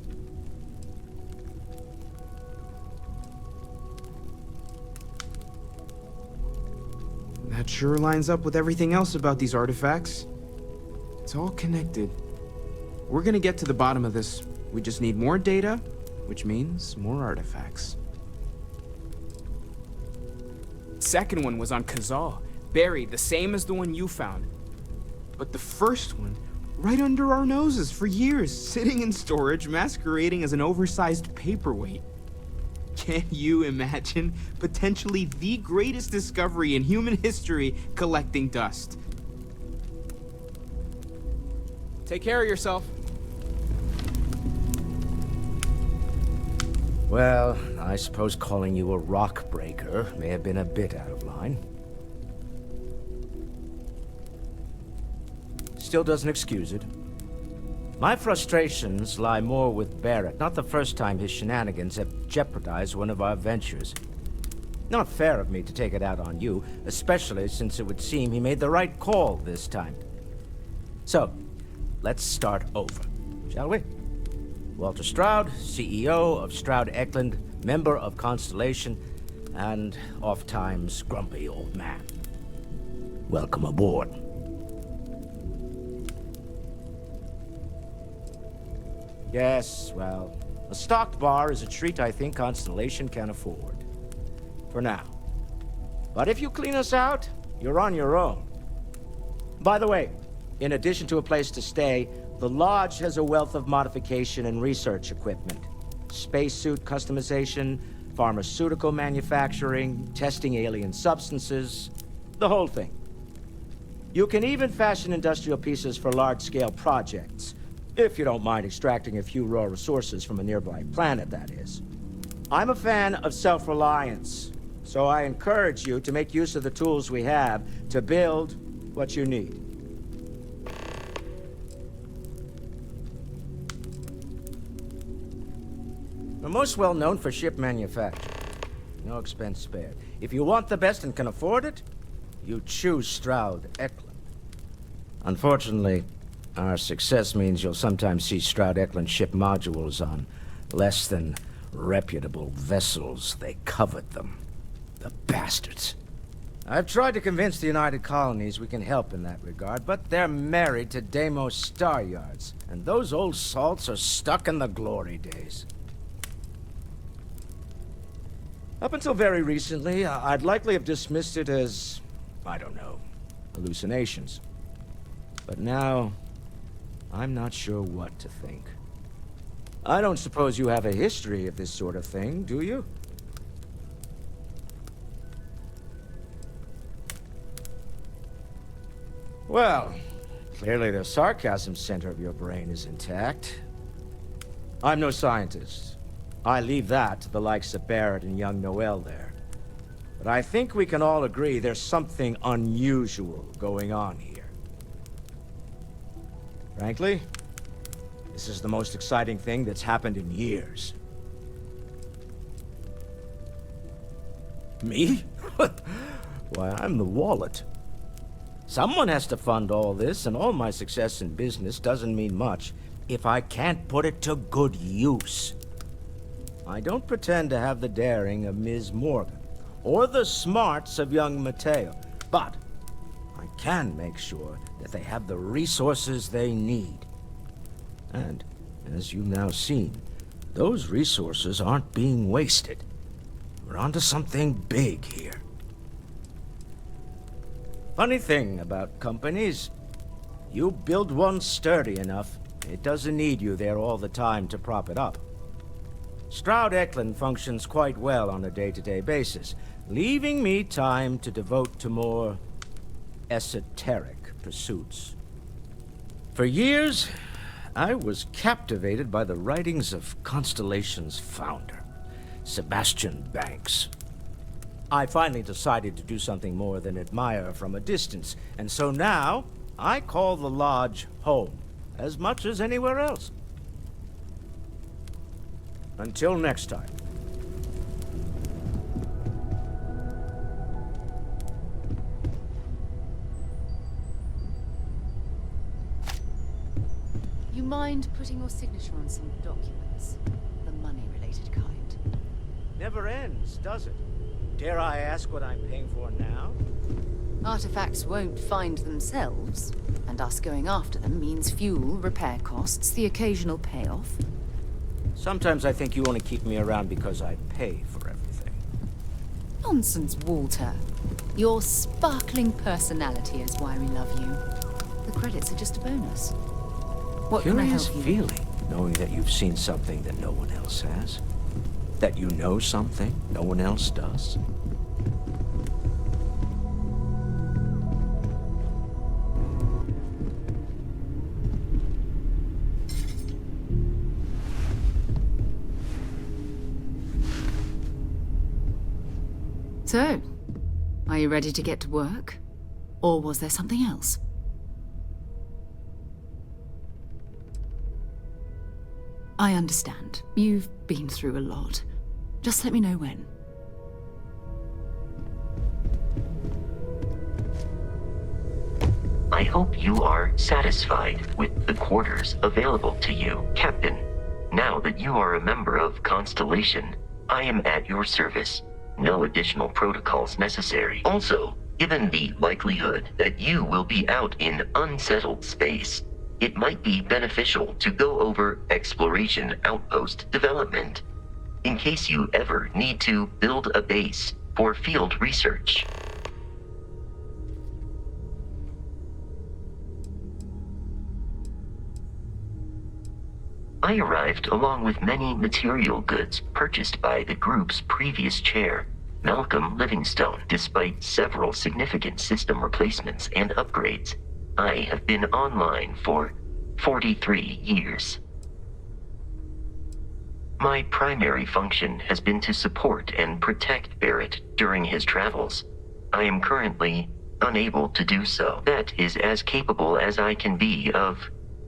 That sure lines up with everything else about these artifacts. It's all connected. We're gonna get to the bottom of this. We just need more data, which means more artifacts. Second one was on Kazal, buried, the same as the one you found. But the first one, right under our noses for years, sitting in storage, masquerading as an oversized paperweight. Can you imagine potentially the greatest discovery in human history collecting dust? Take care of yourself. Well, I suppose calling you a rock breaker may have been a bit out of line. Still doesn't excuse it. My frustrations lie more with Barrett. Not the first time his shenanigans have jeopardized one of our ventures. Not fair of me to take it out on you, especially since it would seem he made the right call this time. So, let's start over, shall we? Walter Stroud, CEO of Stroud Eklund, member of Constellation, and oft-times grumpy old man. Welcome aboard. Yes, well, a stocked bar is a treat I think Constellation can afford. For now. But if you clean us out, you're on your own. By the way, in addition to a place to stay, the Lodge has a wealth of modification and research equipment. Spacesuit customization, pharmaceutical manufacturing, testing alien substances, the whole thing. You can even fashion industrial pieces for large-scale projects, if you don't mind extracting a few raw resources from a nearby planet, that is. I'm a fan of self-reliance, so I encourage you to make use of the tools we have to build what you need. We're most well known for ship manufacturing. No expense spared. If you want the best and can afford it, you choose Stroud Eklund. Unfortunately, our success means you'll sometimes see Stroud Eklund ship modules on less than reputable vessels. They covet them. The bastards. I've tried to convince the United Colonies we can help in that regard, but they're married to Deimos Star Yards, and those old salts are stuck in the glory days. Up until very recently, I'd likely have dismissed it as, I don't know, hallucinations. But now, I'm not sure what to think. I don't suppose you have a history of this sort of thing, do you? Well, clearly the sarcasm center of your brain is intact. I'm no scientist. I leave that to the likes of Barrett and young Noel there. But I think we can all agree there's something unusual going on here. Frankly, this is the most exciting thing that's happened in years. Me? Why, I'm the wallet. Someone has to fund all this, and all my success in business doesn't mean much if I can't put it to good use. I don't pretend to have the daring of Ms. Morgan, or the smarts of young Mateo, but I can make sure that they have the resources they need. And As you've now seen, those resources aren't being wasted. We're onto something big here. Funny thing about companies, you build one sturdy enough, it doesn't need you there all the time to prop it up. Stroud Eklund functions quite well on a day-to-day basis, leaving me time to devote to more esoteric pursuits. For years, I was captivated by the writings of Constellation's founder, Sebastian Banks. I finally decided to do something more than admire from a distance, and so now I call the Lodge home as much as anywhere else. Until next time. You mind putting your signature on some documents? The money-related kind. Never ends, does it? Dare I ask what I'm paying for now? Artifacts won't find themselves, and us going after them means fuel, repair costs, the occasional payoff. Sometimes I think you only keep me around because I pay for everything. Nonsense, Walter. Your sparkling personality is why we love you. The credits are just a bonus. What can I Curious help you? feeling, knowing that you've seen something that no one else has. That you know something no one else does. So, are you ready to get to work? Or was there something else? I understand. You've been through a lot. Just let me know when. I hope you are satisfied with the quarters available to you, Captain. Now that you are a member of Constellation, I am at your service. No additional protocols necessary. Also, given the likelihood that you will be out in unsettled space, it might be beneficial to go over exploration outpost development, in case you ever need to build a base for field research. I arrived along with many material goods purchased by the group's previous chair, Malcolm Livingstone. Despite several significant system replacements and upgrades, I have been online for 43 years. My primary function has been to support and protect Barrett during his travels. I am currently unable to do so. That is as capable as I can be of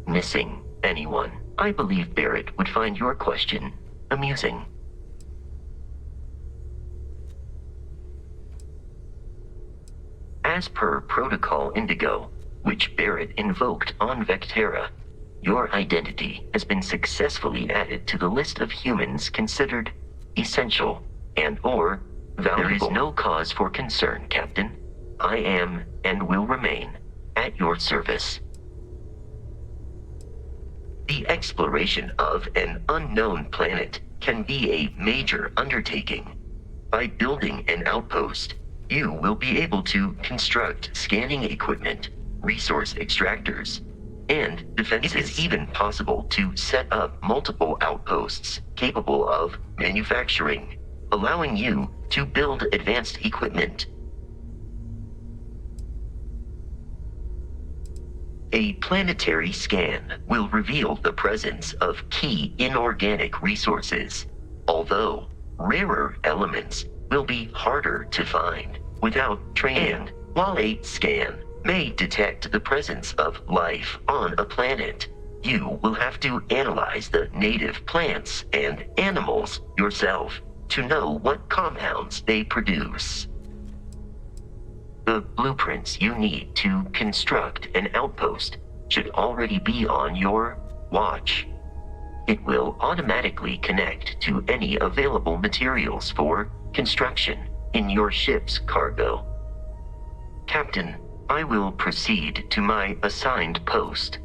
missing anyone. I believe Barrett would find your question amusing. As per Protocol Indigo, which Barrett invoked on Vectera, your identity has been successfully added to the list of humans considered essential and/or valuable. There is no cause for concern, Captain. I am, and will remain, at your service. The exploration of an unknown planet can be a major undertaking. By building an outpost, you will be able to construct scanning equipment, resource extractors, and defenses. It is even possible to set up multiple outposts capable of manufacturing, allowing you to build advanced equipment. A planetary scan will reveal the presence of key inorganic resources, although rarer elements will be harder to find without training. And while a scan may detect the presence of life on a planet, you will have to analyze the native plants and animals yourself to know what compounds they produce. The blueprints you need to construct an outpost should already be on your watch. It will automatically connect to any available materials for construction in your ship's cargo. Captain, I will proceed to my assigned post.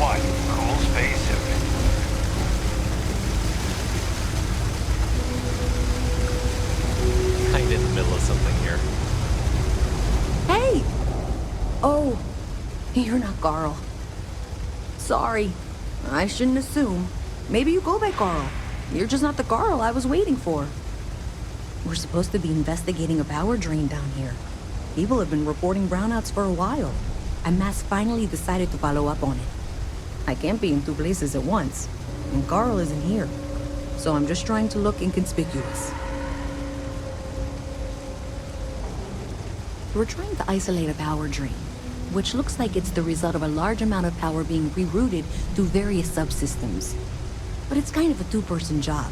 What? Cool spacesuit. Kinda in the middle of something here. Hey! Oh, you're not Carl. Sorry. I shouldn't assume. Maybe you go by Carl. You're just not the Carl I was waiting for. We're supposed to be investigating a power drain down here. People have been reporting brownouts for a while, and Mass finally decided to follow up on it. I can't be in two places at once, and Carl isn't here, so I'm just trying to look inconspicuous. We're trying to isolate a power drain, which looks like it's the result of a large amount of power being rerouted through various subsystems. But it's kind of a two-person job.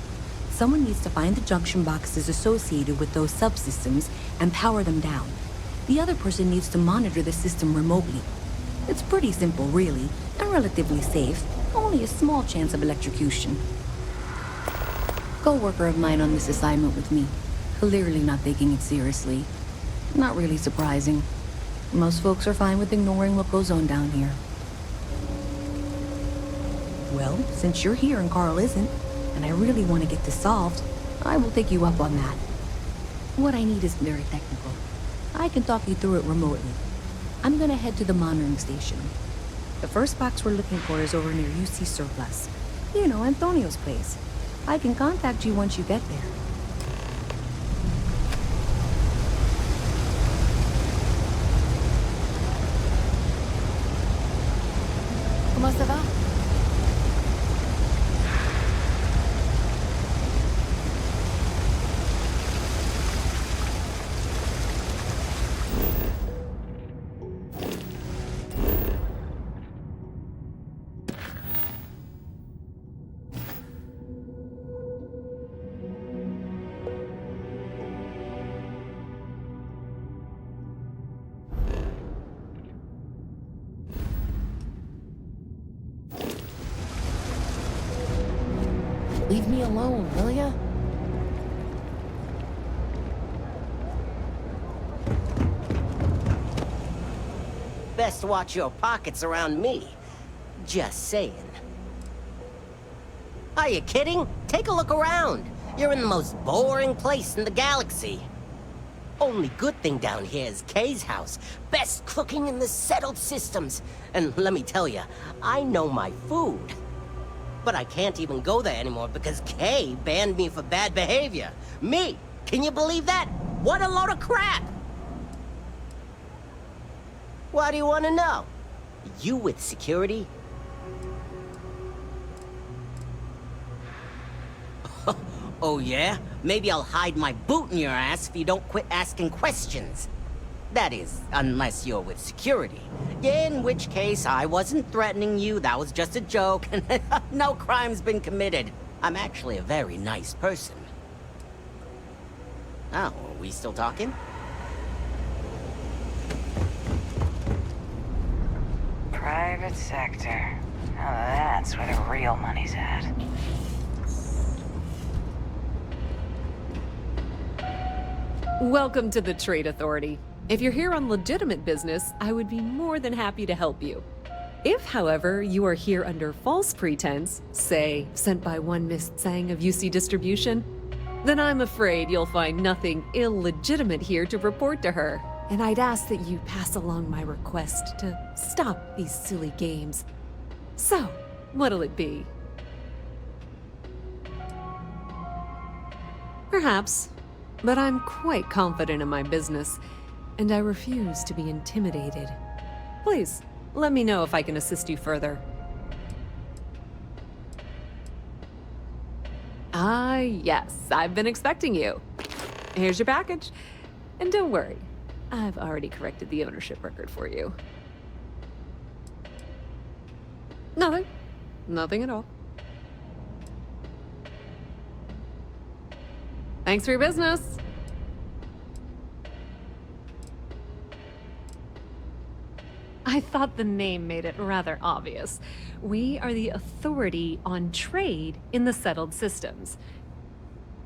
Someone needs to find the junction boxes associated with those subsystems and power them down. The other person needs to monitor the system remotely. It's pretty simple, really, and relatively safe. Only a small chance of electrocution. Co-worker of mine on this assignment with me. Clearly not taking it seriously. Not really surprising. Most folks are fine with ignoring what goes on down here. Well, since you're here and Carl isn't, and I really want to get this solved, I will take you up on that. What I need isn't very technical. I can talk you through it remotely. I'm gonna head to the monitoring station. The first box we're looking for is over near UC Surplus. You know, Antonio's place. I can contact you once you get there. ¿Cómo se va? Leave me alone, will ya? Best watch your pockets around me. Just saying. Are you kidding? Take a look around. You're in the most boring place in the galaxy. Only good thing down here is Kay's house. Best cooking in the settled systems. And let me tell you, I know my food. But I can't even go there anymore because Kay banned me for bad behavior. Me! Can you believe that? What a load of crap! Why do you want to know? You with security? Oh yeah? Maybe I'll hide my boot in your ass if you don't quit asking questions. That is, unless you're with security. In which case, I wasn't threatening you, that was just a joke, and no crime's been committed. I'm actually a very nice person. Oh, are we still talking? Private sector. Now that's where the real money's at. Welcome to the Trade Authority. If you're here on legitimate business, I would be more than happy to help you. If, however, you are here under false pretense, say, sent by one Miss Tsang of UC Distribution, then I'm afraid you'll find nothing illegitimate here to report to her. and I'd ask that you pass along my request to stop these silly games. So, what'll it be? Perhaps, but I'm quite confident in my business, and I refuse to be intimidated. Please, let me know if I can assist you further. Ah, yes, I've been expecting you. Here's your package. And don't worry, I've already corrected the ownership record for you. Nothing. Nothing at all. Thanks for your business. I thought the name made it rather obvious. We are the authority on trade in the settled systems.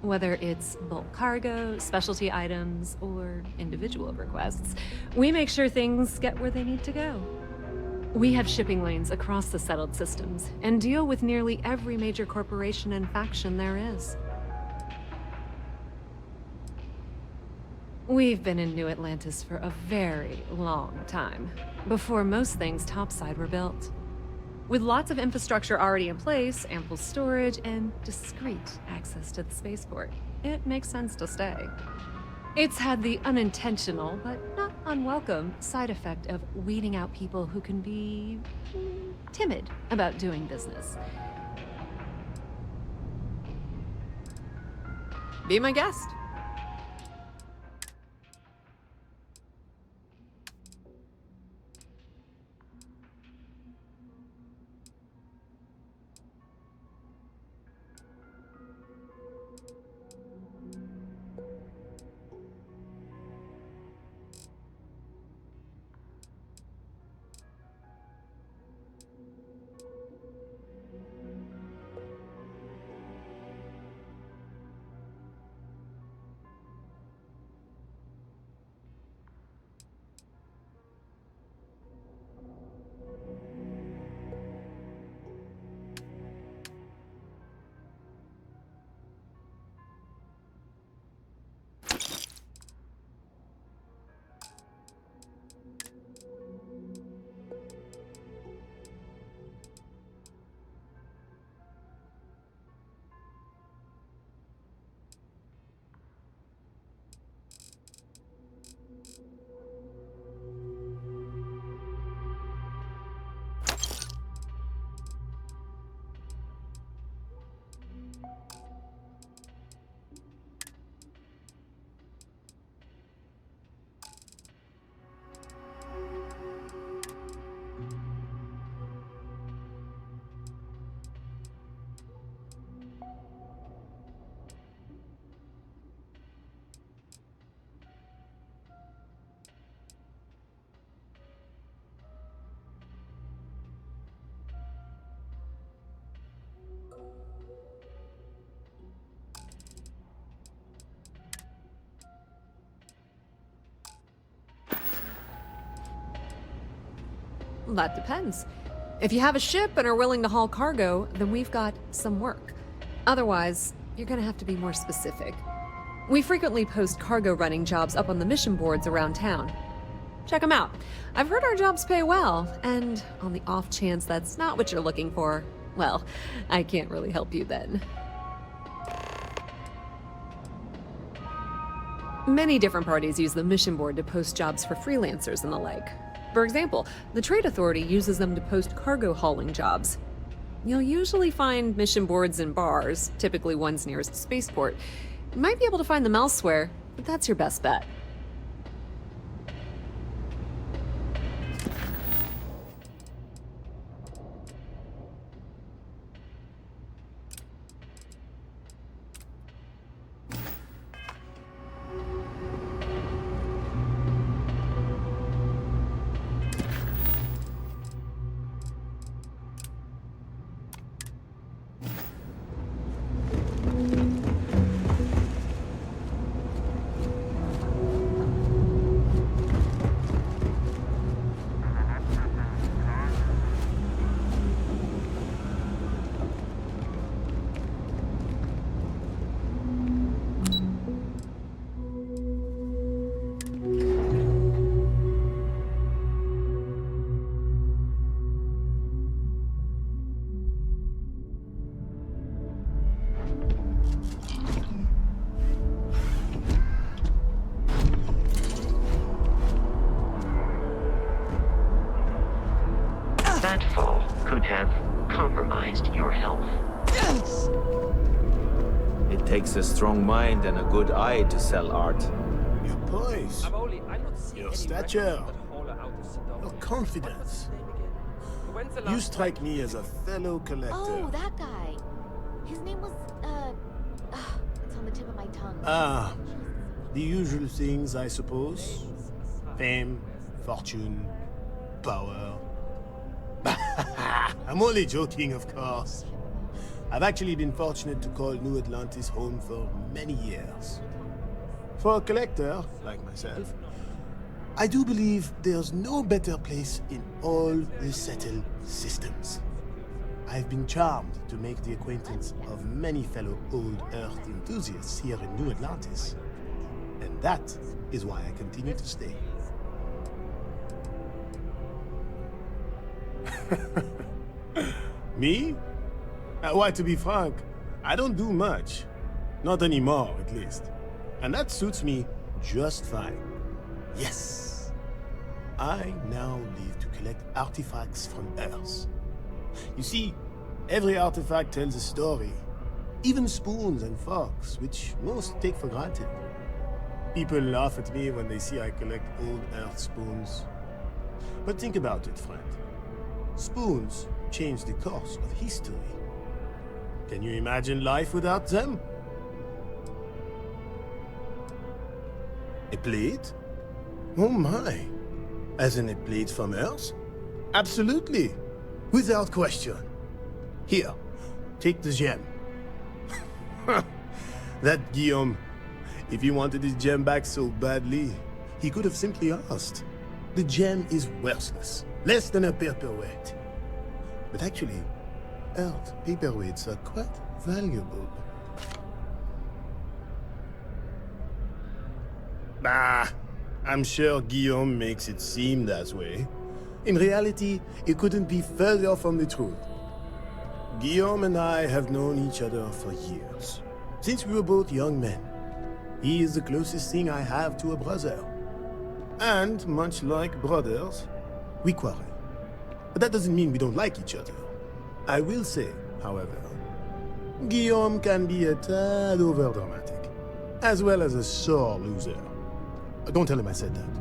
Whether it's bulk cargo, specialty items, or individual requests, we make sure things get where they need to go. We have shipping lanes across the settled systems and deal with nearly every major corporation and faction there is. We've been in New Atlantis for a very long time, before most things topside were built. With lots of infrastructure already in place, ample storage, and discreet access to the spaceport, it makes sense to stay. It's had the unintentional, but not unwelcome, side effect of weeding out people who can be timid about doing business. Be my guest. That depends. If you have a ship and are willing to haul cargo, then we've got some work. Otherwise, you're gonna have to be more specific. We frequently post cargo running jobs up on the mission boards around town. Check them out. I've heard our jobs pay well, and on the off chance that's not what you're looking for, well, I can't really help you then. Many different parties use the mission board to post jobs for freelancers and the like. For example, the Trade Authority uses them to post cargo hauling jobs. You'll usually find mission boards in bars, typically ones nearest a spaceport. You might be able to find them elsewhere, but that's your best bet. That fall could have compromised your health. It takes a strong mind and a good eye to sell art. Your poise, your stature, your confidence. You strike me as a fellow collector. Oh, that guy. His name was, it's on the tip of my tongue. Ah, the usual things, I suppose. Fame, fortune, power. I'm only joking, of course. I've actually been fortunate to call New Atlantis home for many years. For a collector, like myself, I do believe there's no better place in all the settled systems. I've been charmed to make the acquaintance of many fellow old Earth enthusiasts here in New Atlantis. And that is why I continue to stay. Me? Why, to be frank, I don't do much. Not anymore, at least. And that suits me just fine. Yes. I now live to collect artifacts from Earth. You see, every artifact tells a story. Even spoons and forks, which most take for granted. People laugh at me when they see I collect old Earth spoons. But think about it, friend. Spoons change the course of history. Can you imagine life without them? A plate? Oh my. As in a plate from Earth? Absolutely. Without question. Here, take the gem. That Guillaume, if he wanted his gem back so badly, he could have simply asked. The gem is worthless, less than a paperweight. But actually, Earth paperweights are quite valuable. Bah, I'm sure Guillaume makes it seem that way. In reality, it couldn't be further from the truth. Guillaume and I have known each other for years, since we were both young men. He is the closest thing I have to a brother. And, much like brothers, we quarrel. But that doesn't mean we don't like each other. I will say, however, Guillaume can be a tad overdramatic, as well as a sore loser. Don't tell him I said that.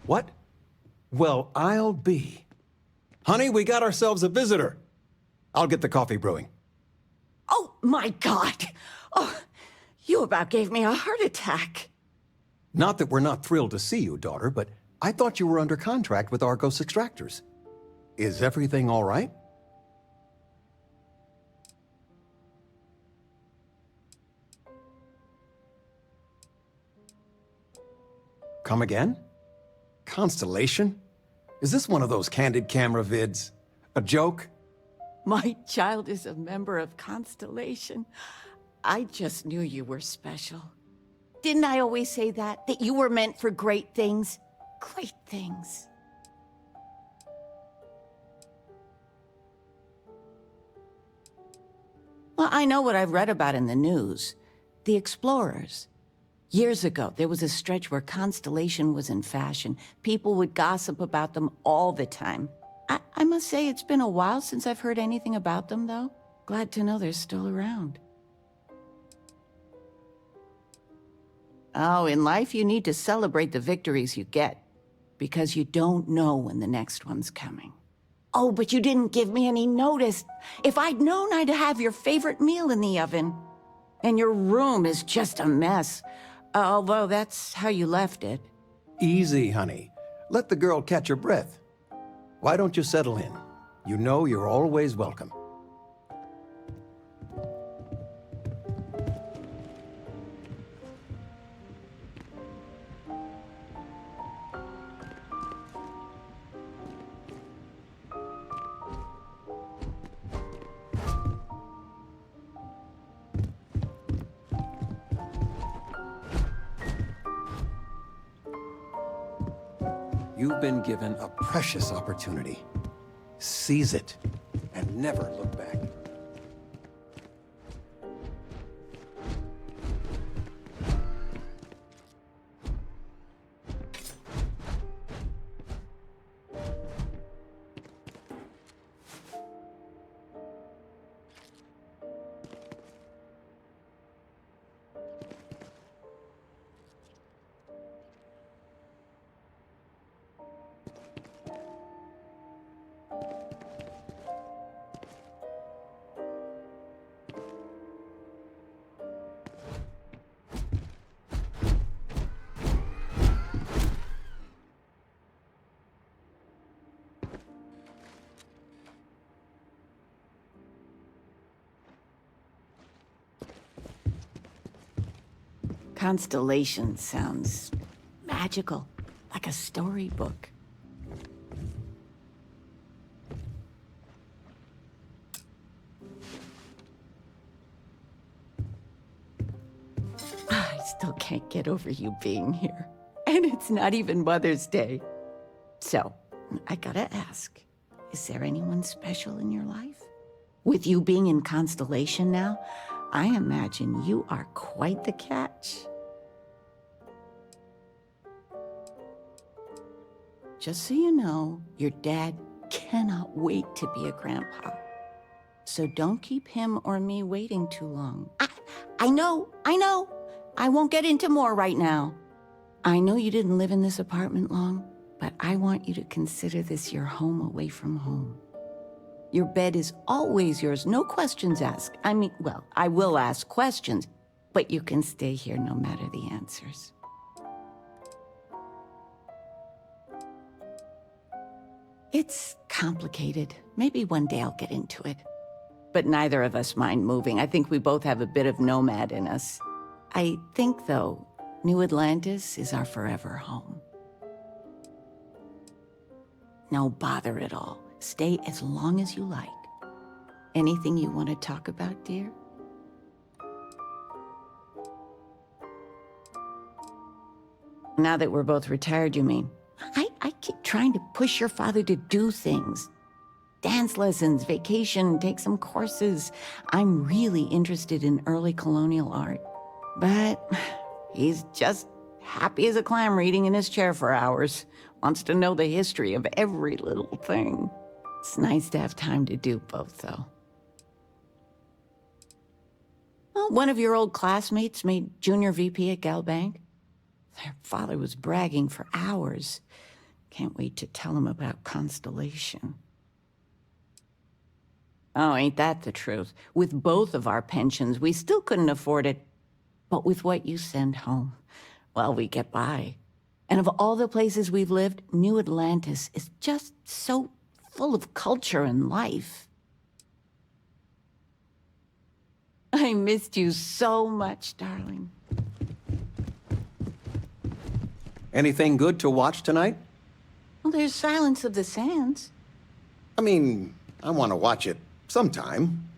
What? Well, I'll be. Honey, we got ourselves a visitor. I'll get the coffee brewing. Oh, my God! Oh, you about gave me a heart attack. Not that we're not thrilled to see you, daughter, but I thought you were under contract with Argos Extractors. Is everything all right? Come again? Constellation? Is this one of those candid camera vids? A joke? My child is a member of Constellation. I just knew you were special. Didn't I always say that? That you were meant for great things? Great things. Well, I know what I've read about in the news. The explorers. Years ago, there was a stretch where Constellation was in fashion. People would gossip about them all the time. I must say it's been a while since I've heard anything about them, though. Glad to know they're still around. Oh, in life you need to celebrate the victories you get, because you don't know when the next one's coming. Oh, but you didn't give me any notice. If I'd known, I'd have your favorite meal in the oven. And your room is just a mess. Although that's how you left it. Easy, honey. Let the girl catch her breath. Why don't you settle in? You know you're always welcome. You've been given a precious opportunity. Seize it, and never look back. Constellation sounds magical, like a storybook. I still can't get over you being here. And it's not even Mother's Day. So, I gotta ask, is there anyone special in your life? With you being in Constellation now, I imagine you are quite the catch. Just so you know, your dad cannot wait to be a grandpa. So don't keep him or me waiting too long. I know. I won't get into more right now. I know you didn't live in this apartment long, but I want you to consider this your home away from home. Your bed is always yours, no questions asked. I mean, well, I will ask questions, but you can stay here no matter the answers. It's complicated. Maybe one day I'll get into it. But neither of us mind moving. I think we both have a bit of nomad in us. I think, though, New Atlantis is our forever home. No bother at all. Stay as long as you like. Anything you want to talk about, dear? Now that we're both retired, you mean? I keep trying to push your father to do things. Dance lessons, vacation, take some courses. I'm really interested in early colonial art. But he's just happy as a clam reading in his chair for hours. Wants to know the history of every little thing. It's nice to have time to do both, though. Well, one of your old classmates made junior VP at Galbank. Their father was bragging for hours. Can't wait to tell him about Constellation. Oh, ain't that the truth? With both of our pensions, we still couldn't afford it. But with what you send home, well, we get by. And of all the places we've lived, New Atlantis is just so full of culture and life. I missed you so much, darling. Anything good to watch tonight? Well, there's Silence of the Sands. I mean, I want to watch it sometime,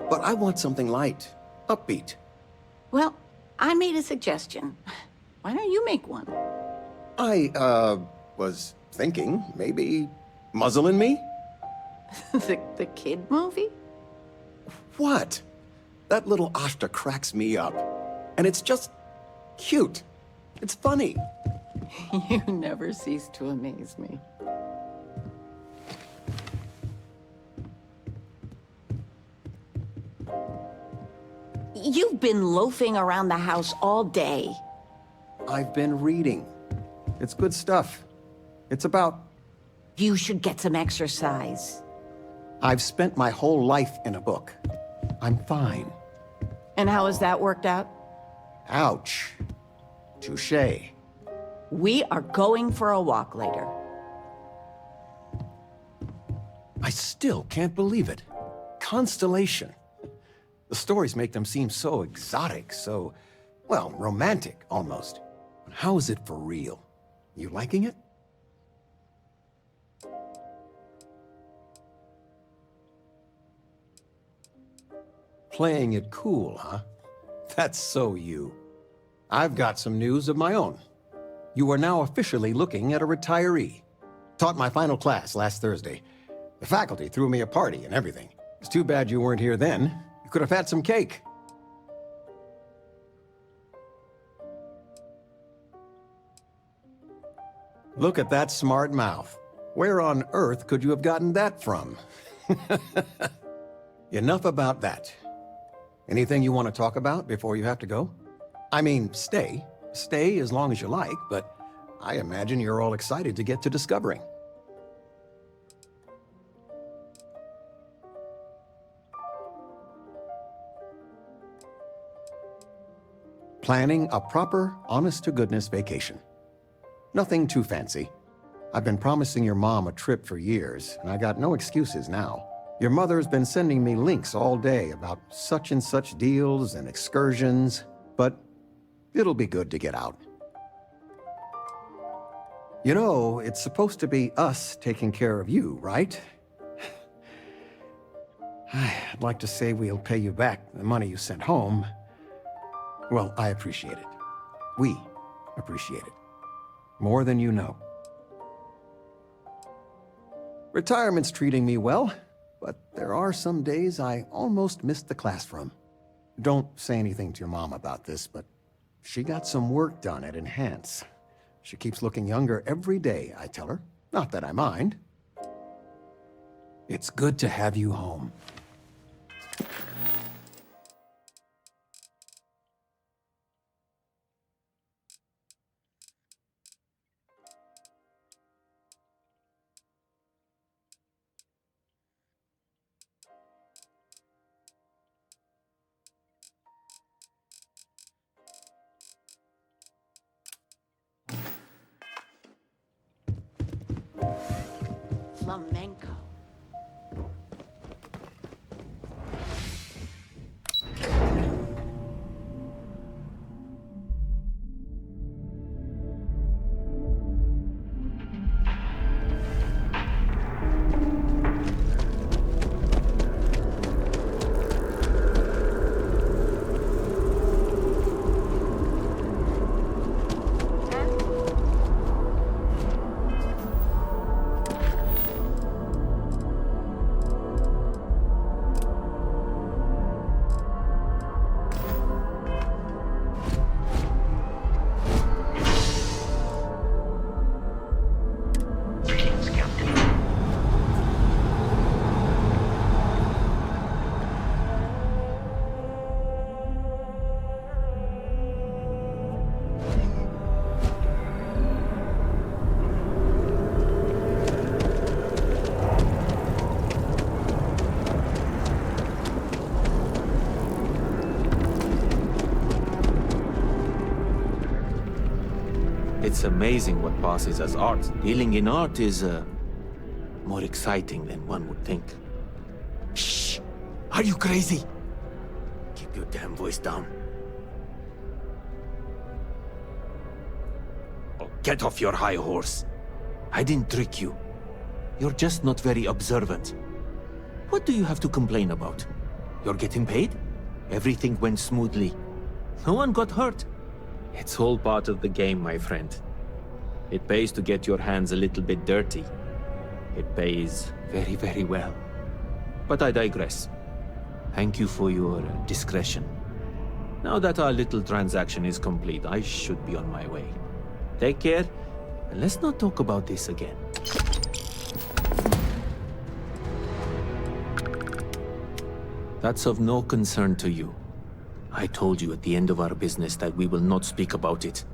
but I want something light, upbeat. Well, I made a suggestion. Why don't you make one? I, was thinking maybe Muzzle and Me? The kid movie? What? That little Ashta cracks me up. And it's just cute. It's funny. You never cease to amaze me. You've been loafing around the house all day. I've been reading. It's good stuff. It's about... You should get some exercise. I've spent my whole life in a book. I'm fine. And how has that worked out? Ouch. Touché. We are going for a walk later. I still can't believe it. Constellation. The stories make them seem so exotic, so, well, romantic, almost. How is it for real? You liking it? Playing it cool, huh? That's so you. I've got some news of my own. You are now officially looking at a retiree. Taught my final class last Thursday. The faculty threw me a party and everything. It's too bad you weren't here then. You could have had some cake. Look at that smart mouth. Where on earth could you have gotten that from? Enough about that. Anything you want to talk about before you have to go? I mean, stay. Stay as long as you like, but I imagine you're all excited to get to discovering. Planning a proper, honest-to-goodness vacation. Nothing too fancy. I've been promising your mom a trip for years, and I got no excuses now. Your mother's been sending me links all day about such and such deals and excursions, but it'll be good to get out. You know, it's supposed to be us taking care of you, right? I'd like to say we'll pay you back the money you sent home. Well, I appreciate it. We appreciate it. More than you know. Retirement's treating me well, but there are some days I almost missed the class from. Don't say anything to your mom about this, but she got some work done at Enhance. She keeps looking younger every day, I tell her. Not that I mind. It's good to have you home. Flamenco. It's amazing what passes as art. Dealing in art is, more exciting than one would think. Shh! Are you crazy? Keep your damn voice down. Oh, get off your high horse. I didn't trick you. You're just not very observant. What do you have to complain about? You're getting paid? Everything went smoothly. No one got hurt. It's all part of the game, my friend. It pays to get your hands a little bit dirty. It pays very, very well. But I digress. Thank you for your discretion. Now that our little transaction is complete, I should be on my way. Take care, and let's not talk about this again. That's of no concern to you. I told you at the end of our business that we will not speak about it.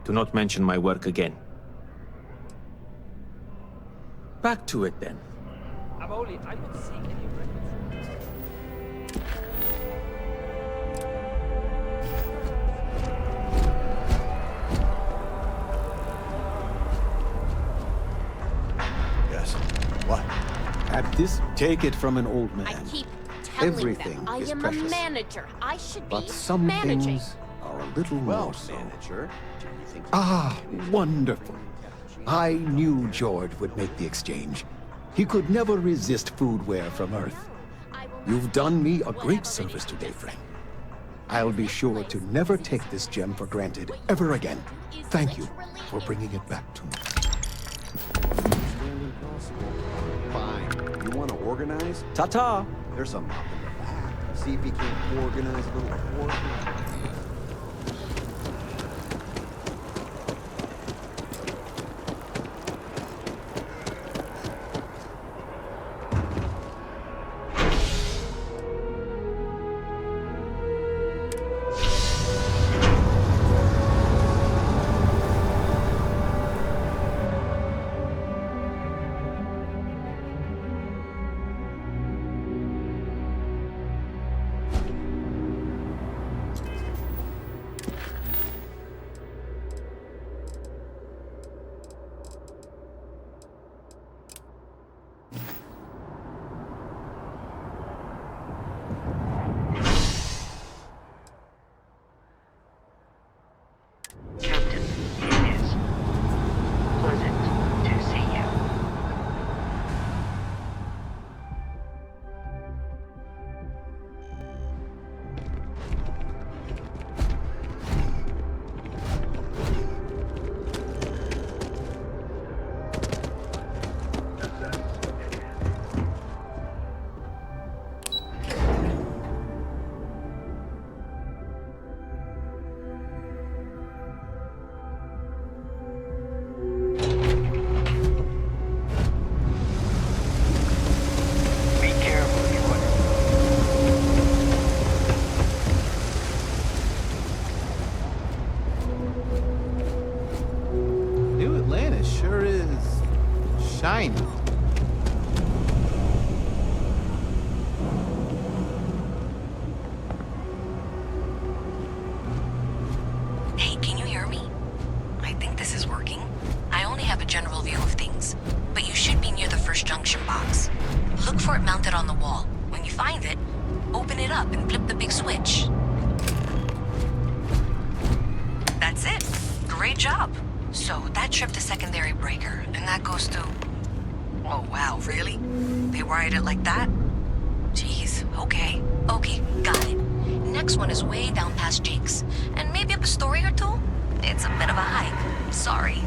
Do not mention my work again. Back to it then. Yes. What? At this, take it from an old man. I keep telling Everything them I is am precious. a manager. I should be But some managing. things are a little more so. Manager, do you think... Ah, wonderful. I knew George would make the exchange. He could never resist foodware from Earth. You've done me a great service today, friend. I'll be sure to never take this gem for granted ever again. Thank you for bringing it back to me. Fine. You want to organize? Ta-ta! There's some up in the back. See if you can organize a little more. Captain, it is pleasant to see you. Be careful, you New Atlantis sure is shiny. Hey, can you hear me? I think this is working. I only have a general view of things, but you should be near the first junction box. Look for it mounted on the wall. When you find it, open it up and flip the big switch. That's it. Great job. So that tripped the secondary breaker, and that goes to... Oh, wow, really? They wired it like that? Jeez, okay. Okay, got it. Next one is way down past Jake's, and maybe up a story or two? It's a bit of a hike. Sorry.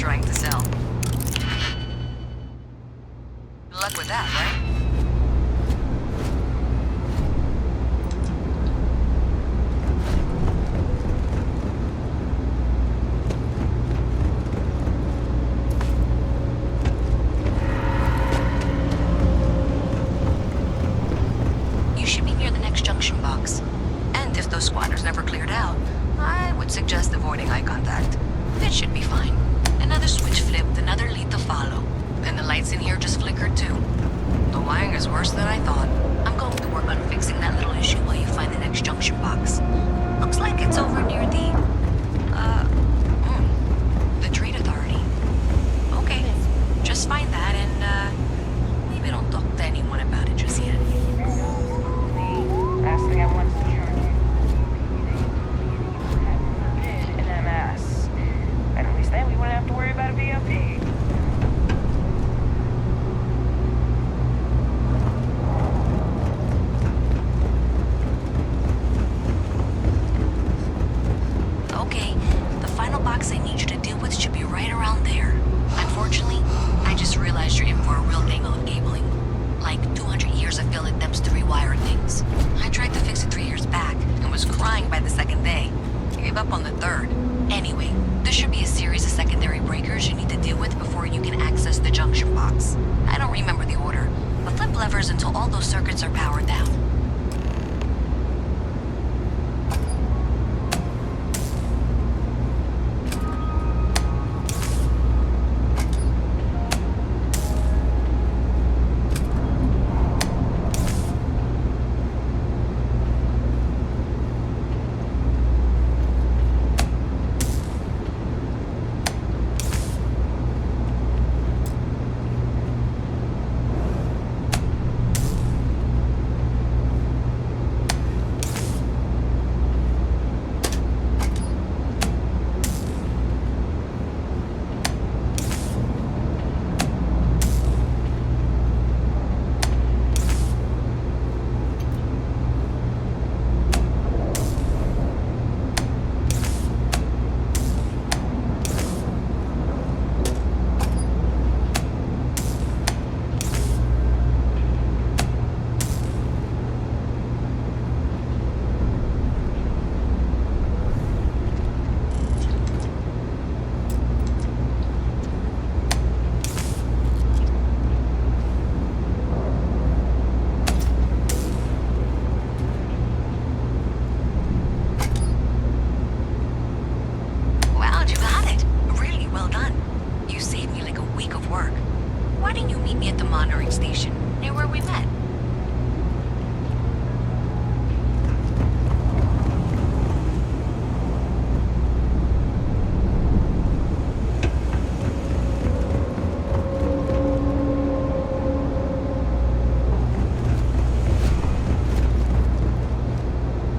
trying to sell. Good luck with that, right? You should be near the next junction box. And if those squatters never cleared out, I would suggest avoiding eye contact. It should be fine. Another switch flipped, another lead to follow. And the lights in here just flickered too. The wiring is worse than I thought. I'm going to work on fixing that little issue while you find the next junction box. Looks like it's over near the Trade Authority. Okay, just find that and, maybe don't talk to anyone about it just yet. Last thing I want is to charge you. An MS. And at least then we wouldn't have to worry about a VIP. Okay, the final box I need you to deal with should be right around there. Unfortunately, I just realized you're in for a real angle of cabling. Like 200 years of failed attempts to rewire things. I tried to fix it 3 years back and was crying by the second day. Gave up on the third. Anyway, there should be a series of secondary breakers you need to deal with before you can access the junction box. I don't remember the order, but flip levers until all those circuits are powered down.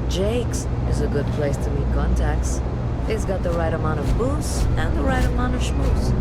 Jake's is a good place to meet contacts. It's got the right amount of booze and the right amount of schmooze.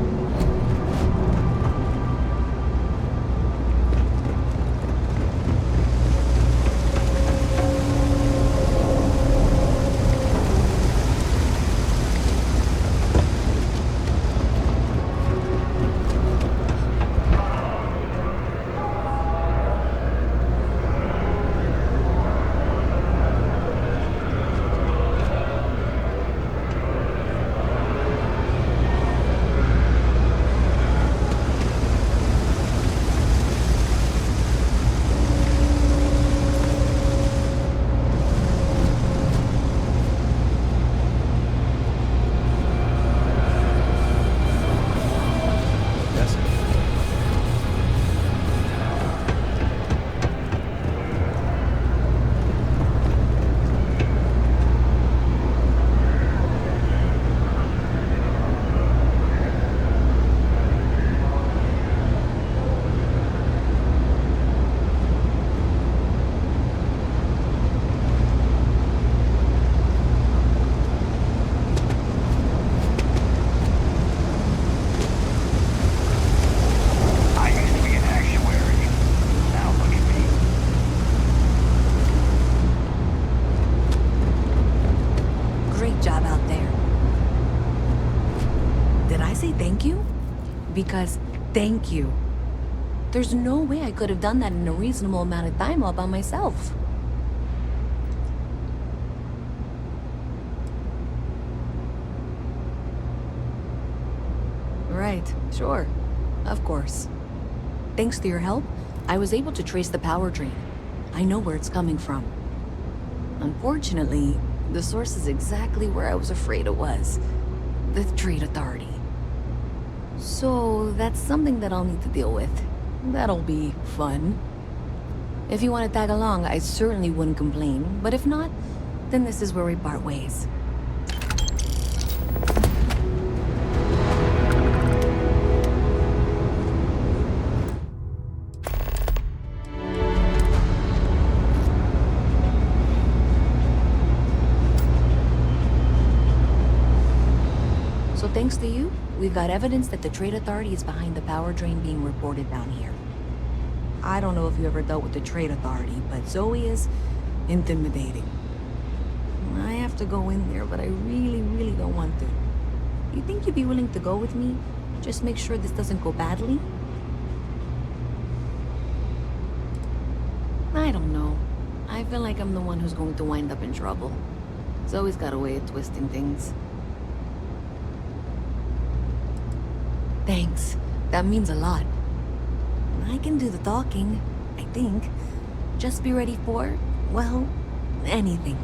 I say thank you because thank you. There's no way I could have done that in a reasonable amount of time all by myself. Right, sure. Of course. Thanks to your help, I was able to trace the power drain. I know where it's coming from. Unfortunately, the source is exactly where I was afraid it was. The Trade Authority. So, that's something that I'll need to deal with. That'll be fun. If you want to tag along, I certainly wouldn't complain. But if not, then this is where we part ways. So thanks to you, we've got evidence that the Trade Authority is behind the power drain being reported down here. I don't know if you ever dealt with the Trade Authority, but Zoe is intimidating. I have to go in there, but I really don't want to. You think you'd be willing to go with me? Just make sure this doesn't go badly? I don't know. I feel like I'm the one who's going to wind up in trouble. Zoe's got a way of twisting things. Thanks. That means a lot. I can do the talking, I think. Just be ready for, well, anything.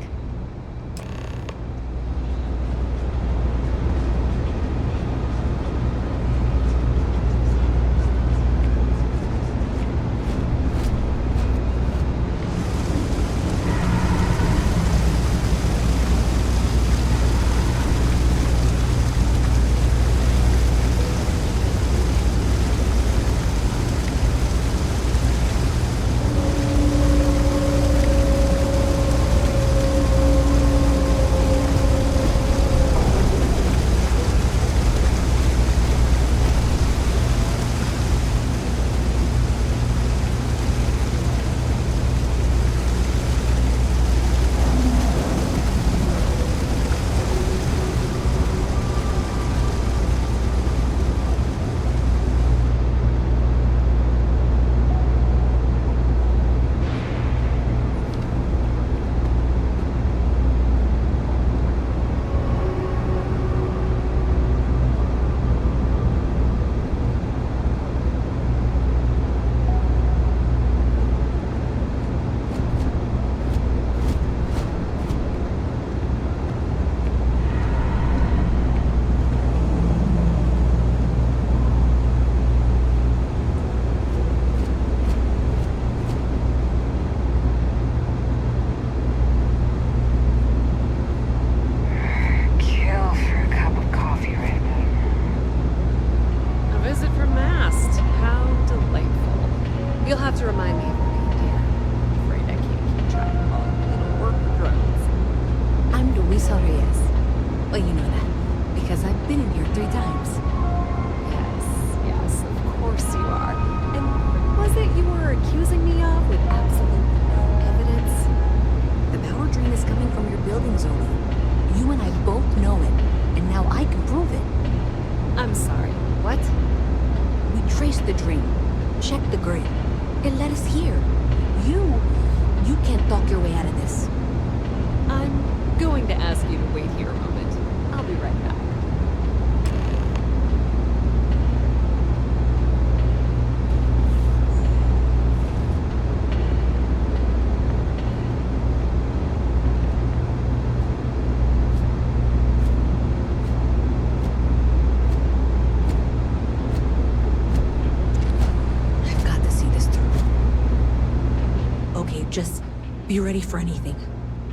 Just be ready for anything.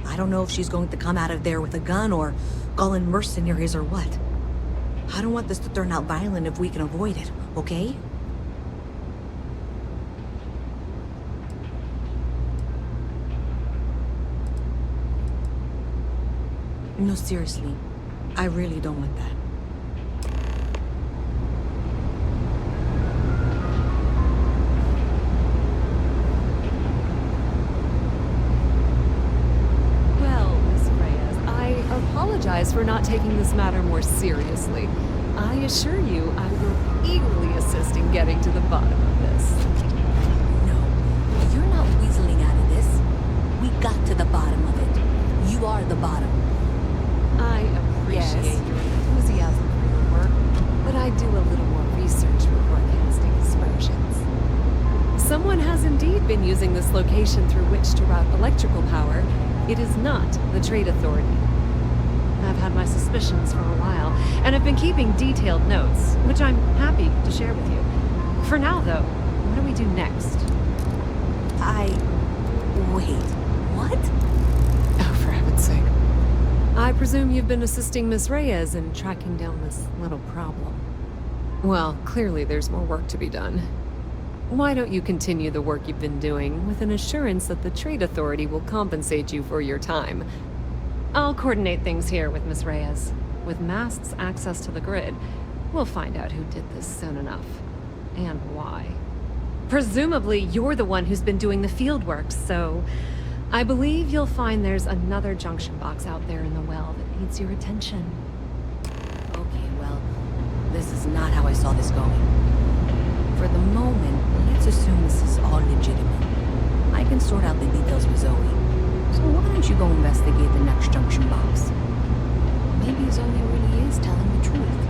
I don't know if she's going to come out of there with a gun or call in mercenaries or what. I don't want this to turn out violent if we can avoid it, okay? No, seriously. I really don't want that. For not taking this matter more seriously. I assure you, I will eagerly assist in getting to the bottom of this. No, you're not weaseling out of this. We got to the bottom of it. You are the bottom. I appreciate your enthusiasm for your work, but I do a little more research before casting aspersions. Someone has indeed been using this location through which to route electrical power. It is not the Trade Authority. I've had my suspicions for a while, and have been keeping detailed notes, which I'm happy to share with you. For now, though, what do we do next? Wait, what? Oh, for heaven's sake. I presume you've been assisting Miss Reyes in tracking down this little problem. Well, clearly there's more work to be done. Why don't you continue the work you've been doing with an assurance that the Trade Authority will compensate you for your time? I'll coordinate things here with Miss Reyes. With Mast's access to the grid, we'll find out who did this soon enough. And why. Presumably, you're the one who's been doing the field work, so I believe you'll find there's another junction box out there in the well that needs your attention. Okay, well, this is not how I saw this going. For the moment, let's assume this is all legitimate. I can sort out the details with Zoe. So why don't you go investigate the next junction box? Maybe Zoe really is telling the truth.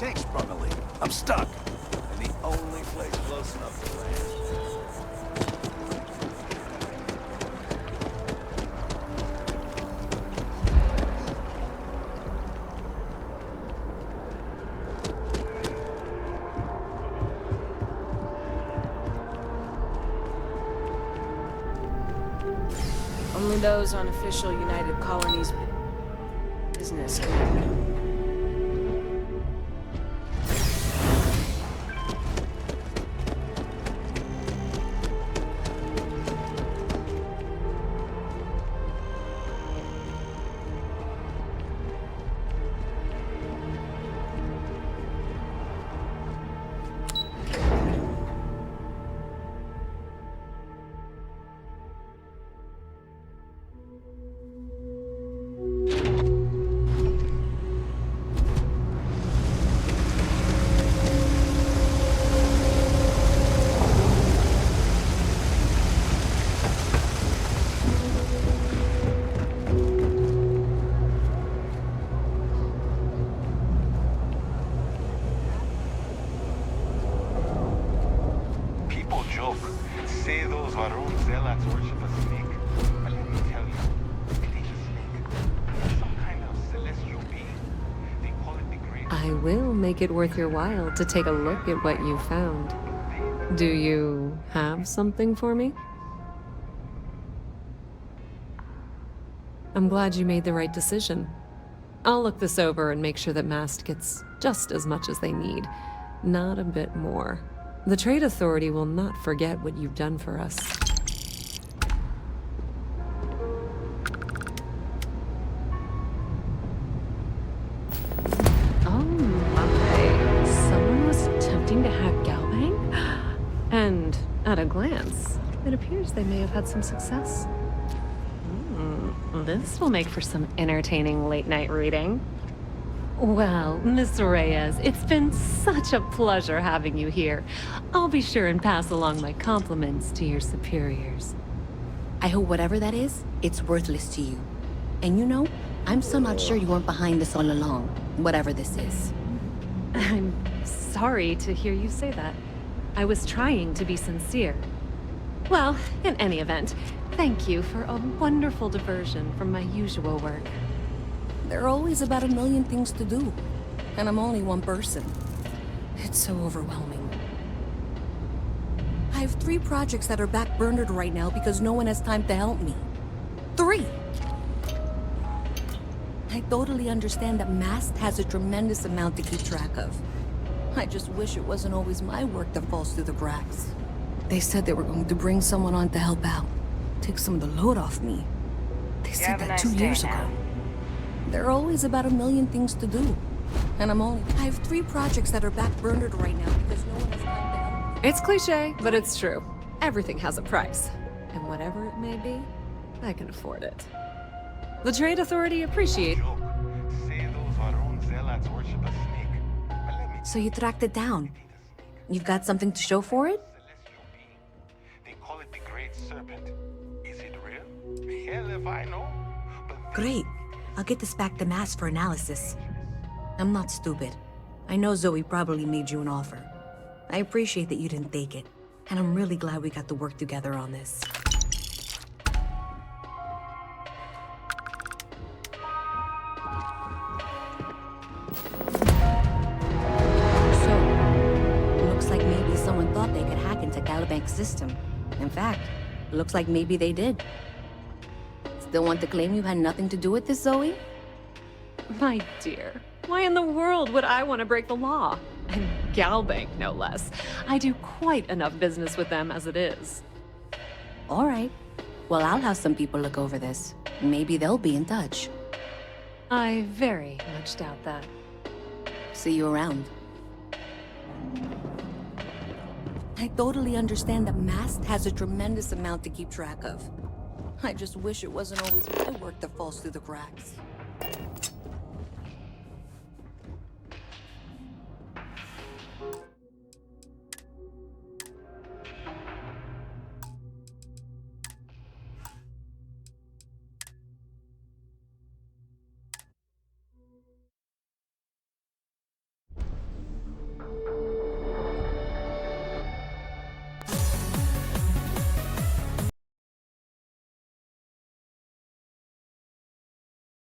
Tank's sprung a leak. I'm stuck. And the only place close enough to land. Only those on official United Colonies business can. I will make it worth your while to take a look at what you found. Do you have something for me? I'm glad you made the right decision. I'll look this over and make sure that Mast gets just as much as they need, not a bit more. The Trade Authority will not forget what you've done for us. Oh my, someone was attempting to hack Galbang? And at a glance, it appears they may have had some success. This will make for some entertaining late-night reading. Well, Miss Reyes, it's been such a pleasure having you here. I'll be sure and pass along my compliments to your superiors. I hope whatever that is, it's worthless to you. And you know, I'm still not sure you weren't behind this all along, whatever this is. I'm sorry to hear you say that. I was trying to be sincere. Well, in any event, thank you for a wonderful diversion from my usual work. There are always about a million things to do, and I'm only one person. It's so overwhelming. I have 3 projects that are backburnered right now because no one has time to help me. 3! I totally understand that Mast has a tremendous amount to keep track of. I just wish it wasn't always my work that falls through the cracks. They said they were going to bring someone on to help out, take some of the load off me. They said that 2 years ago. There are always about a million things to do, and I have 3 projects that are backburnered right now because no one has time to help. It's cliche, but it's true. Everything has a price, and whatever it may be, I can afford it. The Trade Authority appreciates. So you tracked it down. You've got something to show for it? They call it the Great Serpent. Is it real? Hell if I know. Great. I'll get this back to Mast for analysis. I'm not stupid. I know Zoe probably made you an offer. I appreciate that you didn't take it, and I'm really glad we got to work together on this. So, looks like maybe someone thought they could hack into Galbank's system. In fact, looks like maybe they did. Still want to claim you had nothing to do with this, Zoe? My dear, why in the world would I want to break the law? And Galbank, no less. I do quite enough business with them as it is. All right. Well, I'll have some people look over this. Maybe they'll be in touch. I very much doubt that. See you around. I totally understand that Mast has a tremendous amount to keep track of. I just wish it wasn't always my work that falls through the cracks.